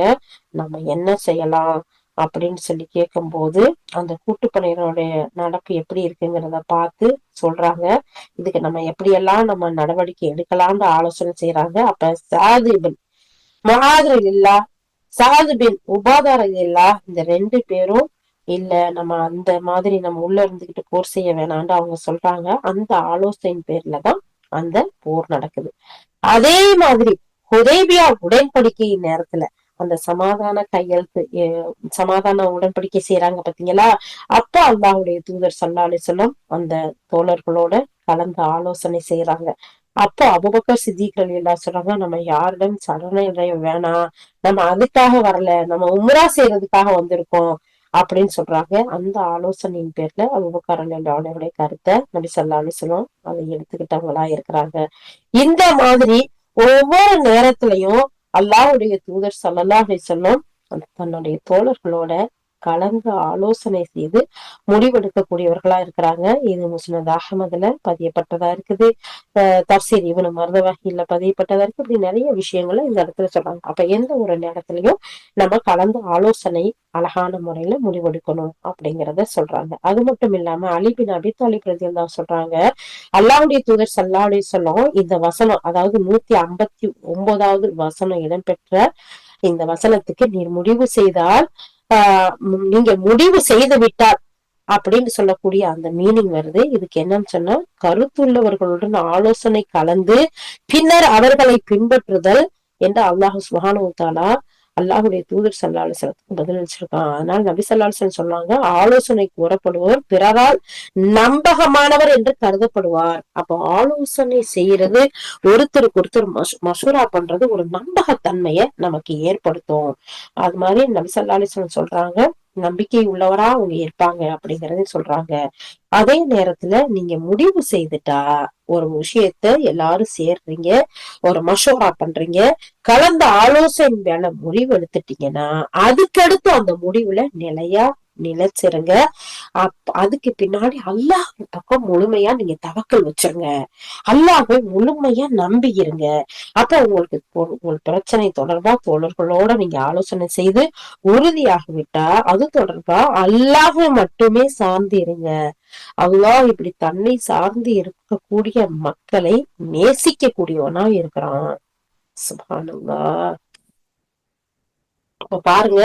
நம்ம என்ன செய்யலாம் அப்படின்னு சொல்லி கேட்கும் போது அந்த கூட்டுப்படையினுடைய நடப்பு எப்படி இருக்குங்கிறத பார்த்து சொல்றாங்க. இதுக்கு நம்ம எப்படியெல்லாம் நம்ம நடவடிக்கை எடுக்கலாம்னு ஆலோசனை செய்யறாங்க. அப்ப சாது பின் முஆத் ரலியல்லாஹு சாது பின் உபாதா ரலியல்லாஹு இந்த 2 பேரும் இல்ல நம்ம அந்த மாதிரி நம்ம உள்ள இருந்துகிட்டு போர் செய்ய வேணாம்னு அவங்க சொல்றாங்க. அந்த ஆலோசனையின் பேர்லதான் அந்த போர் நடக்குது. அதே மாதிரி ஹுதைபியா உடன்படிக்கை நேரத்துல அந்த சமாதான கையெழுத்து சமாதான உடன்படிக்கை செய்யறாங்க பாத்தீங்களா? அப்ப அல்லாஹ்வுடைய தூதர் ஸல்லல்லாஹு அலைஹி வஸல்லம் அந்த தோழர்களோட கலந்து ஆலோசனை செய்யறாங்க. அப்போ அபூபக்கர் சித்திக் ரலியல்லாஹு சொல்றாங்க, நம்ம யாரிடம் சரணடைய வேணாம், நம்ம அதுக்காக வரல, நம்ம உம்ரா செய்யறதுக்காக வந்திருக்கோம் அப்படின்னு சொல்றாங்க. அந்த ஆலோசனையின் பேர்ல அபூபக்கர் ரலியல்லாஹு அன்ஹுடைய கருத்தை நபி ஸல்லல்லாஹு அலைஹி வஸல்லம் அதை எடுத்துக்கிட்டவங்களா இருக்கிறாங்க. இந்த மாதிரி ஒவ்வொரு நேரத்திலையும் அல்லாஹ்வுடைய தூதர் ஸல்லல்லாஹு அலைஹி வஸல்லம் தன்னுடைய தோழர்களோட கலந்து ஆலோசனை செய்து முடிவெடுக்கக்கூடியவர்களா இருக்கிறாங்க. இது முஸ்னத் அஹ்மதுல பதியப்பட்டதா இருக்குது. தஃப்சீர் இப்னு மர்தவஹில பதியப்பட்டதா இருக்கு. இப்படி நிறைய விஷயங்களை இந்த இடத்துல சொல்றாங்க. அப்ப எந்த ஒரு நேரத்திலையும் நம்ம கலந்து ஆலோசனை அழகான முறையில முடிவெடுக்கணும் அப்படிங்கறத சொல்றாங்க. அது மட்டும் இல்லாம அலி பின் அபி தாலிப் ரலியல்லாஹு சொல்றாங்க, அல்லாஹ்வுடைய தூதர் ஸல்லல்லாஹு அலைஹி வஸல்லம் இந்த வசனம், அதாவது 159வது வசனம் இடம்பெற்ற இந்த வசனத்துக்கு நீர் முடிவு செய்தால் நீங்க முடிவு செய்து விட்டால் அப்படின்னு சொல்லக்கூடிய அந்த மீனிங் வருது. இதுக்கு என்னன்னு சொன்னா, கருத்துள்ளவர்களுடன் ஆலோசனை கலந்து பின்னர் அவர்களை பின்பற்றுதல் என்று அல்லாஹ் சுப்ஹானஹு வ தஆலா அல்லாஹ்வுடைய தூதர் ஸல்லல்லாஹு அலைஹி வஸல்லம் பதிலளிச்சிருக்கான். அதனால நபி ஸல்லல்லாஹு அலைஹி வஸல்லம் சொன்னாங்க, ஆலோசனை கூறப்படுபவர் பிறரால் நம்பகமானவர் என்று கருதப்படுவார். அப்போ ஆலோசனை செய்யறது, ஒருத்தருக்கு ஒருத்தர் மஷூரா பண்றது ஒரு நம்பகத்தன்மைய நமக்கு ஏற்படுத்தும். அது மாதிரி நபி ஸல்லல்லாஹு அலைஹி வஸல்லம் சொல்றாங்க, நம்பிக்கை உள்ளவரா அவங்க இருப்பாங்க அப்படிங்கறத சொல்றாங்க. அதே நேரத்துல நீங்க முடிவு செய்துட்டா ஒரு விஷயத்த எல்லாரும் சேர்றீங்க, ஒரு மஷூரா பண்றீங்க, கலந்த ஆலோசனை மேல முடிவு எடுத்துட்டீங்கன்னா அதுக்கடுத்து அந்த முடிவுல நிலைச்சிருங்க. அதுக்கு பின்னாடி அல்லாஹ் பக்கம் முழுமையா நீங்க தவக்கல் வச்சிருங்க, அல்லாஹ்வை முழுமையா நம்பியிருங்க. அப்ப உங்களுக்கு பிரச்சனை தொடர்பா தோழர்களோட நீங்க ஆலோசனை செய்து உறுதியாக விட்டா அது தொடர்பா அல்லாஹ்வை மட்டுமே சார்ந்து இருங்க. அல்லாஹ் இப்படி தன்னை சார்ந்து இருக்கக்கூடிய மக்களை நேசிக்க கூடியவனா இருக்கிறான். சுப்ஹானல்லாஹ். அப்ப பாருங்க,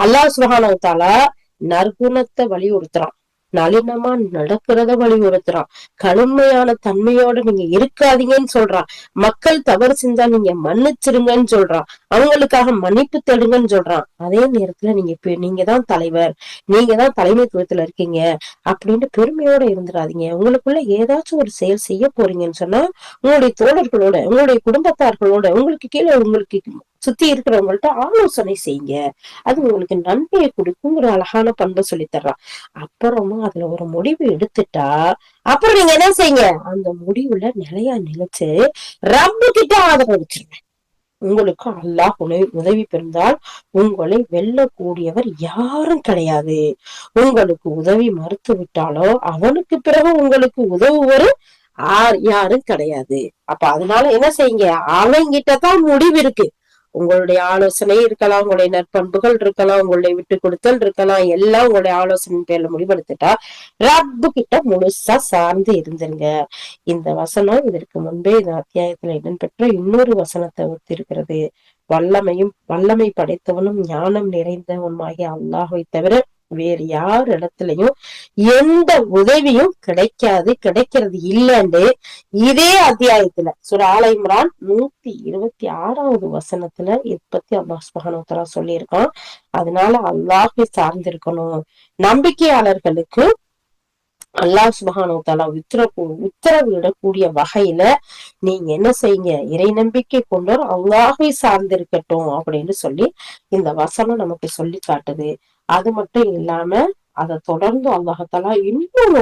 அல்லாஹ் சுப்ஹானஹு வ தஆலா நற்குணத்தை வலியுறுத்துறான், நளினமா நடக்கிறத வலியுறுத்துறான், கடுமையான தன்மையோட நீங்க இருக்காதீங்கன்னு சொல்றான், மக்கள் தவறு செஞ்சா நீங்க மன்னிச்சிருங்கன்னு சொல்றான், அவங்களுக்காக மன்னிப்பு தேடுங்கன்னு சொல்றான். அதே நேரத்துல நீங்க தான் தலைவர், நீங்க தான் தலைமைத்துவத்துல இருக்கீங்க அப்படின்னு பெருமையோட இருந்துடாதீங்க. உங்களுக்குள்ள ஏதாச்சும் ஒரு செயல் செய்ய போறீங்கன்னு சொன்னா உங்களுடைய தோழர்களோட, உங்களுடைய குடும்பத்தார்களோட, உங்களுக்கு கீழே உங்களுக்கு சுத்தி இருக்கிறவங்கள்ட்ட ஆலோசனை செய்யுங்க, அது உங்களுக்கு நன்மையை கொடுக்குங்கிற அழகான பண்பை சொல்லி தர்றான். அப்புறமா அதுல ஒரு முடிவு எடுத்துட்டா அப்புறம் நீங்க என்ன செய்யுங்க, அந்த முடிவுல நிலைச்சு ரப்பு கிட்ட ஆதரவளிச்சிருங்க. உங்களுக்கு அல்லாஹ் உதவி பெறுந்தால் உங்களை வெல்லக்கூடியவர் யாரும் கிடையாது. உங்களுக்கு உதவி மறுத்து விட்டாலோ அவனுக்கு பிறகு உங்களுக்கு உதவுவர் யாரும் கிடையாது. அப்ப அதனால என்ன செய்யுங்க, அவங்கிட்டதான் முடிவு இருக்கு. உங்களுடைய ஆலோசனை இருக்கலாம், உங்களுடைய நற்பண்புகள் இருக்கலாம், உங்களுடைய விட்டு கொடுத்தல் இருக்கலாம், எல்லாம் உங்களுடைய ஆலோசனை பேர்ல முடிவெடுத்துட்டா ரப்பு கிட்ட முழுசா சார்ந்து இருந்துருங்க. இந்த வசனம் இதற்கு முன்பே இந்த அத்தியாயத்துல இடம்பெற்ற இன்னொரு வசனத்தை ஒத்து இருக்கிறது. வல்லமை படைத்தவனும் ஞானம் நிறைந்தவனுமாகிய அல்லாஹை தவிர வேறு யார் இடத்துலயும் எந்த உதவியும் கிடைக்காது, கிடைக்கிறது இல்லைன்னு இதே அத்தியாயத்துல ஆல இம்ரான் 126வது வசனத்துல இத பத்தி அல்லாஹ் சுப்ஹானஹு வ தஆலா சொல்லியிருக்கான். அதனால அல்லாஹ்வை சார்ந்திருக்கணும். நம்பிக்கையாளர்களுக்கு அல்லாஹ் சுப்ஹானஹு வ தஆலா உத்தரவிடக்கூடிய வகையில நீங்க என்ன செய்யுங்க, இறை நம்பிக்கை கொண்டோர் அல்லாஹ்வை சார்ந்திருக்கட்டும் அப்படின்னு சொல்லி இந்த வசனம் நமக்கு சொல்லி காட்டுது. அது மட்டும் இல்லாம அதை தொடர்ந்து அல்லாஹாலா இன்னும்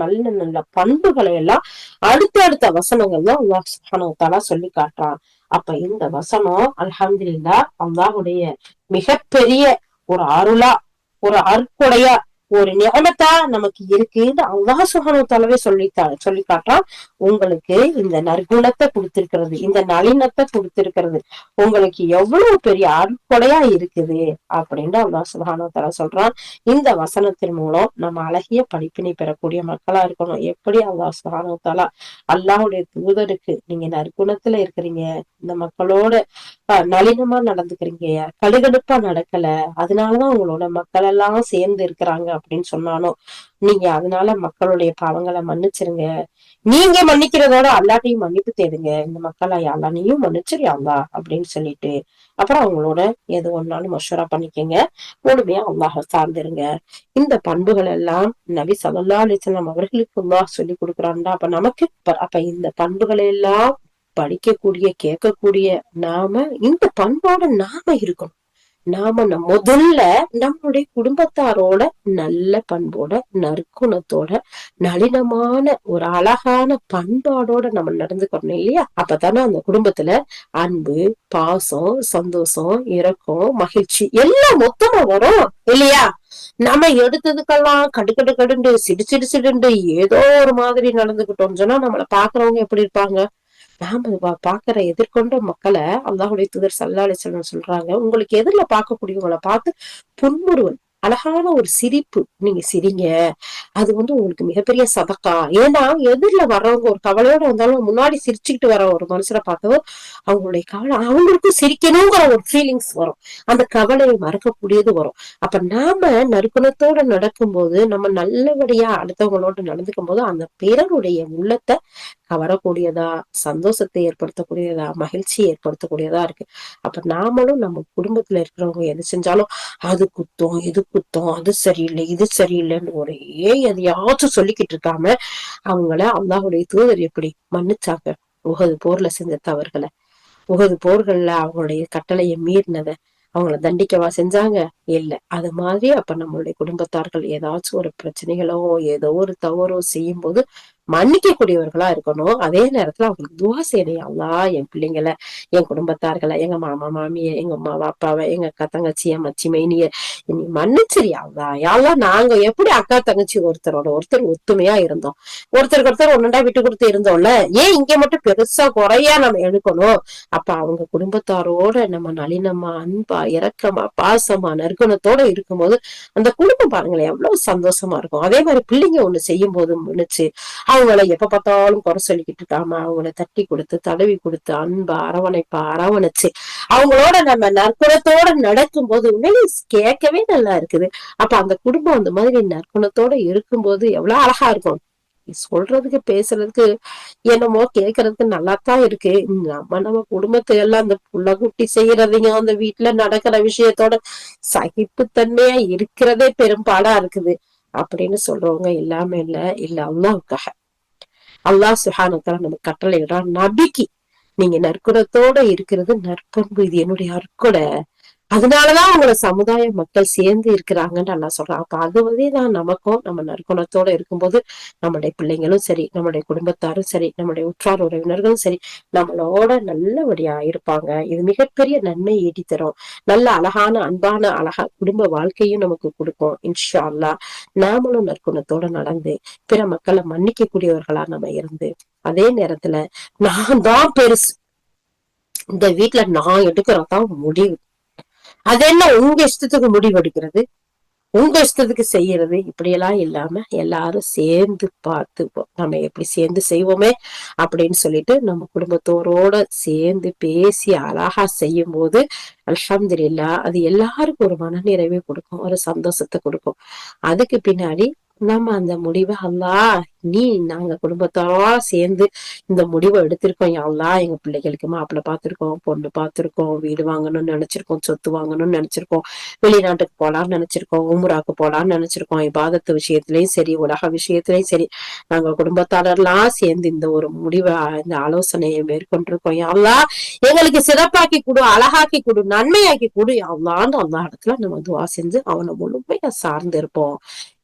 நல்ல நல்ல பண்புகளை எல்லாம் அடுத்தடுத்த வசனங்கள் தான் அல்லாஹ் சுப்ஹானஹு வ தஆலா சொல்லி காட்டுறான். அப்ப இந்த வசனம் அல்ஹம்துலில்லாஹ் அல்லாஹ்வுடைய மிகப்பெரிய ஒரு அருளா, ஒரு அருட்கொடையா, ஒரு நியமத்தா நமக்கு இருக்குன்னு அல்லாஹ் சுப்ஹானஹு வ தஆலாவே சொல்லி காட்டுறான். உங்களுக்கு இந்த நற்குணத்தை கொடுத்திருக்கிறது, இந்த நளினத்தை கொடுத்திருக்கிறது உங்களுக்கு எவ்வளவு பெரிய அருட்கொடையா இருக்குது அப்படின்னு அல்லாஹ் சுப்ஹானஹு வ தஆலா சொல்றான். இந்த வசனத்தின் மூலம் நம்ம அழகிய படிப்பினை பெறக்கூடிய மக்களா இருக்கணும். எப்படி அல்லாஹ் சுப்ஹானஹு வ தஆலா அல்லாஹ்வுடைய தூதருக்கு நீங்க நற்குணத்துல இருக்கிறீங்க, இந்த மக்களோட நளினமா நடந்துக்கிறீங்க, கடுகடுப்பா நடக்கல, அதனாலதான் உங்களோட மக்கள் எல்லாம் சேர்ந்து இருக்கிறாங்க அப்படின்னு சொன்னாலும் நீங்க அதனால மக்களுடைய பாவங்களை மன்னிச்சிருங்க. நீங்க மன்னிக்கிறதோட அல்லாட்டையும் மன்னிப்பு தேடுங்க. இந்த மக்களை அல்லா நீயும் மன்னிச்சிருயாங்களா அப்படின்னு சொல்லிட்டு அப்புறம் அவங்களோட எது ஒன்னாலும் மஷூரா பண்ணிக்கங்க. முழுமையா அல்லாஹ் சார்ந்துருங்க. இந்த பண்புகள் எல்லாம் நபி ஸல்லல்லாஹு அலைஹி வஸல்லம் அவர்களுக்கு அல்லாஹ் சொல்லி கொடுக்குறான்டா. அப்ப நமக்கு அப்ப இந்த பண்புகளை எல்லாம் படிக்கக்கூடிய கேட்கக்கூடிய நாம இந்த பண்போட நாம இருக்கணும். நாம முதல்ல நம்மளுடைய குடும்பத்தாரோட நல்ல பண்போட, நற்குணத்தோட, நளினமான ஒரு அழகான பண்பாடோட நம்ம நடந்துக்கணும் இல்லையா? அப்பதானே அந்த குடும்பத்துல அன்பு, பாசம், சந்தோஷம், இரக்கம், மகிழ்ச்சி எல்லாம் மொத்தமா வரும் இல்லையா? நம்ம எடுத்ததுக்கெல்லாம் கடுண்டு சிடு ஏதோ ஒரு மாதிரி நடந்துகிட்டோம்னு சொன்னா நம்மள பாக்குறவங்க எப்படி இருப்பாங்க? நாம பாக்குற எதிர்கொண்ட மக்களை அல்லாஹ்வுடைய தூதர் ஸல்லல்லாஹு அலைஹி வஸல்லம் சொல்றாங்க, உங்களுக்கு எதிரில பார்க்கக்கூடியவங்களை பார்த்து புன்முறுவல், அழகான ஒரு சிரிப்பு நீங்க சிரிங்க. அது உங்களுக்கு மிகப்பெரிய சதக்கா. ஏன்னா எதிரில வர்றவங்க ஒரு கவலையோட வந்தாலும் முன்னாடி சிரிச்சுக்கிட்டு வர ஒரு மனுஷரை பார்த்தோ அவங்களுடைய கவலை அவங்களுக்கும் சிரிக்கணுங்கிற ஒரு ஃபீலிங்ஸ் வரும். அந்த கவலையை மறக்கக்கூடியது வரும். அப்ப நாம நற்குணத்தோட நடக்கும்போது, நம்ம நல்லபடியா அடுத்தவங்களோட நடந்துக்கும் போது அந்த பிறருடைய உள்ளத்தை கவரக்கூடியதா, சந்தோஷத்தை ஏற்படுத்தக்கூடியதா, மகிழ்ச்சியை ஏற்படுத்தக்கூடியதா இருக்கு. அப்ப நாமளும் நம்ம குடும்பத்துல இருக்கிறவங்க எது செஞ்சாலும் அது குத்தம், இது குத்தம், அது சரியில்லை, இது சரியில்லைன்னு ஒரே எதையாச்சும் சொல்லிக்கிட்டு இருக்காம அவங்கள அல்லாஹ்வுடைய தூதர் எப்படி மன்னிச்சாங்க உஹது போர்ல செஞ்ச தவறுகளை, உஹது போர்கள்ல அவங்களுடைய கட்டளையை மீறினத அவங்கள தண்டிக்கவா செஞ்சாங்க? இல்ல. அது மாதிரி அப்ப நம்மளுடைய குடும்பத்தார்கள் ஏதாச்சும் ஒரு பிரச்சனைகளோ ஏதோ ஒரு தவறோ செய்யும் போது மன்னிக்க கூடியவர்களா இருக்கணும். அதே நேரத்துல அவங்களுக்கு துவா செய்யணும். அல்லாஹ் என் பிள்ளைங்களை, என் குடும்பத்தார்களை, எங்க மாமா மாமிய, எங்க அம்மாவா அப்பாவை, எங்க அக்கா தங்கச்சிய, மச்சி மைனிய நீ மன்னிச்சிரியா யாரெல்லாம் நாங்க எப்படி அக்கா தங்கச்சி ஒருத்தரோட ஒருத்தர் ஒத்துமையா இருந்தோம், ஒருத்தருக்கு ஒருத்தர் ஒன்னண்டா விட்டு கொடுத்து இருந்தோம்ல, ஏன் இங்க மட்டும் பெருசா குறையா நம்ம எடுக்கணும்? அப்ப அவங்க குடும்பத்தாரோட நம்ம நளினமா, அன்பா, இரக்கமா, பாசமா, நற்குணத்தோட இருக்கும்போது அந்த குடும்பம் பாருங்களேன் எவ்வளவு சந்தோஷமா இருக்கும். அதே மாதிரி பிள்ளைங்க ஒண்ணு செய்யும் போது முன்னிச்சு அவங்கள எப்ப பார்த்தாலும் குறை சொல்லிக்கிட்டு இருக்காம அவங்கள தட்டி கொடுத்து தடவி கொடுத்து அன்பா அரவணைச்சு அவங்களோட நம்ம நற்குணத்தோட நடக்கும் போது உண்மையிலே கேட்கவே நல்லா இருக்குது. அப்ப அந்த குடும்பம் அந்த மாதிரி நற்குணத்தோட இருக்கும்போது எவ்வளவு அழகா இருக்கும். சொல்றதுக்கு பேசுறதுக்கு என்னமோ கேக்குறதுக்கு நல்லாத்தான் இருக்கு. நம்ம குடும்பத்தை எல்லாம் அந்த புள்ள குட்டி செய்யறதையும் அந்த வீட்டுல நடக்கிற விஷயத்தோட சகிப்புத்தன்மையா இருக்கிறதே பெரும்பாடா இருக்குது அப்படின்னு சொல்றவங்க இல்லாம இல்ல அல்லாஹ்வுக்காக அல்லாஹ் சுப்ஹானஹு வ தஆலா நம்ம கட்டளையிடுறான், நபிக்கு நீங்க நற்குணத்தோட இருக்கிறது நற்பண்பு, இது என்னுடைய அருட்கொடை, அதனாலதான் உங்களோட சமுதாய மக்கள் சேர்ந்து இருக்கிறாங்கன்னு அல்லாஹ் சொல்றான். அப்ப அதுதான் நமக்கும் நம்ம நற்குணத்தோட இருக்கும்போது நம்மளுடைய பிள்ளைங்களும் சரி, நம்மளுடைய குடும்பத்தாரும் சரி, நம்மளுடைய உற்றார் உறவினர்களும் சரி நம்மளோட நல்லபடியா இருப்பாங்க. இது மிகப்பெரிய நன்மை ஈட்டி தரும். நல்ல அழகான அன்பான அழகா குடும்ப வாழ்க்கையும் நமக்கு கொடுக்கும். இன்ஷா அல்லாஹ் நாமளும் நற்குணத்தோட நடந்து பிற மக்களை மன்னிக்க கூடியவர்களா நம்ம இருந்து, அதே நேரத்துல நான் தான் பெருசு, இந்த வீட்டுல நான் எடுக்கிறதான் முடிவு, அது என்ன உங்க இஷ்டத்துக்கு முடிவு எடுக்கிறது? உங்க இஷ்டத்துக்கு செய்யறது இப்படியெல்லாம் இல்லாம எல்லாரும் சேர்ந்து பார்த்துப்போம், நம்ம எப்படி சேர்ந்து செய்வோமே அப்படின்னு சொல்லிட்டு நம்ம குடும்பத்தோரோட சேர்ந்து பேசி அழகா செய்யும் போது அல்ஹம்துலில்லாஹ் அது எல்லாருக்கும் ஒரு மனநிறைவை கொடுக்கும், ஒரு சந்தோஷத்தை கொடுக்கும். அதுக்கு பின்னாடி நம்ம அந்த முடிவை அல்லாஹ் நீ நாங்க குடும்பத்தோட சேர்ந்து இந்த முடிவை எடுத்திருக்கோம், யா அல்லாஹ் எங்க பிள்ளைகளுக்கு மாப்பிள்ளை பார்த்திருக்கோம், பொண்ணு பார்த்திருக்கோம், வீடு வாங்கணும்னு நினைச்சிருக்கோம், சொத்து வாங்கணும்னு நினைச்சிருக்கோம், வெளிநாட்டுக்கு போலாம்னு நினைச்சிருக்கோம், உம்ராக்கு போலாம்னு நினைச்சிருக்கோம், இபாதத்து விஷயத்திலயும் சரி உலக விஷயத்திலயும் சரி நாங்க குடும்பத்தாரெல்லாம் சேர்ந்து இந்த ஒரு முடிவை இந்த ஆலோசனையை மேற்கொண்டிருக்கோம், யா அல்லாஹ் எங்களுக்கு சிறப்பாக்கி கொடு, அழகாக்கி கொடு, நன்மையாக்கி கொடு யா அல்லாஹ்ன்னு அல்லாஹ் இடத்துல நம்ம துஆ செஞ்சு அவனை முழுமையா சார்ந்து இருப்போம்.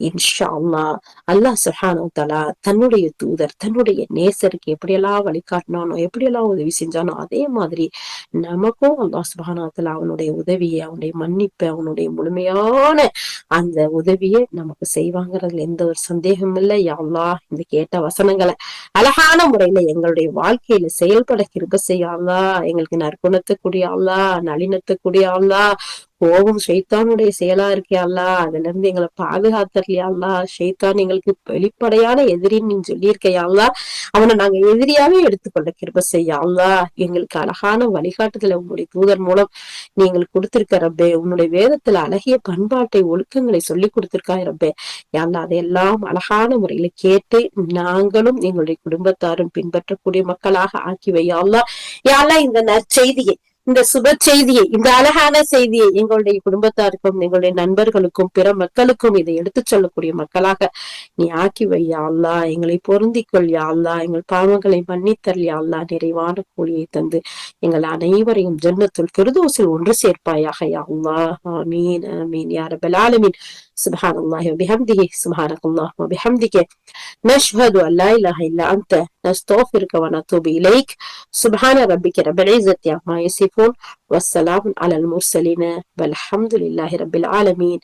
இன்ஷா அல்லாஹ் அல்லாஹ் சுப்ஹானஹு வ தஆலா தன்னுடைய தூதர் தன்னுடைய நேசருக்கு எப்படியெல்லாம் வழிகாட்டினானோ எப்படியெல்லாம் உதவி செஞ்சானோ அதே மாதிரி நமக்கும் அல்லாஹ் சுப்ஹானஹு வ தஆலா அவனுடைய உதவியை, அவனுடைய மன்னிப்பை, அவனுடைய முழுமையான அந்த உதவியை நமக்கு செய்வாங்கிறதுல எந்த ஒரு சந்தேகமும் இல்லை. யா அல்லாஹ் இந்த கேட்ட வசனங்களை அழகான முறையில எங்களுடைய வாழ்க்கையில செயல்பட கிருபை செய்ய அல்லாஹ், எங்களுக்கு நற்குணத்துக்குரிய அல்லாஹ், நளினத்துக்குரிய அல்லாஹ், கோபம் ஷைத்தானுடைய செயலா இருக்கே அல்லாஹ், அதுல இருந்து எங்களை பாதுகாத்தர்லையா அல்லாஹ், ஷைத்தான் எங்களுக்கு வெளிப்படையான எதிரின்னு நீ சொல்லியிருக்கையா அல்லாஹ், அவனை நாங்க எதிரியாவே எடுத்துக்கொள்ள கிருபை செய்ய அல்லாஹ், எங்களுக்கு அழகான வழிகாட்டுதலை உங்களுடைய தூதர் மூலம் நீ எங்களுக்கு கொடுத்திருக்க ரப்பே, உன்னுடைய வேதத்துல அழகிய பண்பாட்டை ஒழுக்கங்களை சொல்லி கொடுத்திருக்காய் ரப்பே, யாழ்லா அதையெல்லாம் அழகான முறையில கேட்டு நாங்களும் எங்களுடைய குடும்பத்தாரும் பின்பற்றக்கூடிய மக்களாக ஆக்கி வையா அல்லாஹ். யாழ்லா இந்த நற்செய்தியை, இந்த சுப செய்தியை, இந்த அழகான செய்தியை எங்களுடைய குடும்பத்தாருக்கும் எங்களுடைய நண்பர்களுக்கும் பிற மக்களுக்கும் இதை எடுத்துச் சொல்லக்கூடிய மக்களாக நீ ஆக்கி வையா அல்லா, எங்களை பொருந்திக்கொள் யா அல்லா, எங்கள் பாவங்களை மன்னித்தல் யா அல்லா, நிறைவான கூலியை தந்து எங்கள் அனைவரையும் ஜன்னத்துல் ஃபிர்தௌஸில் ஒன்று சேர்ப்பாயாக யா அல்லாஹ். ஆமீன் ஆமீன் யா ரப்பல் ஆலமீன். சுப்ஹானல்லாஹி வ பிஹம்திஹி, சுப்ஹானக்கல்லாஹு வ பிஹம்திக, நஷ்ஹது அன் லா இலாஹா இல்லா அன்த, நஸ்தக்ஃபிருக வ நத்தூபு இலைக். சுப்ஹான ரப்பிக ரப்பில் இஸ்ஸத்தி அம்மா யசிஃபூன், வஸ்ஸலாமுன் அலல் முர்ஸலீன, வல்ஹம்துலில்லாஹி ரப்பில் ஆலமீன்.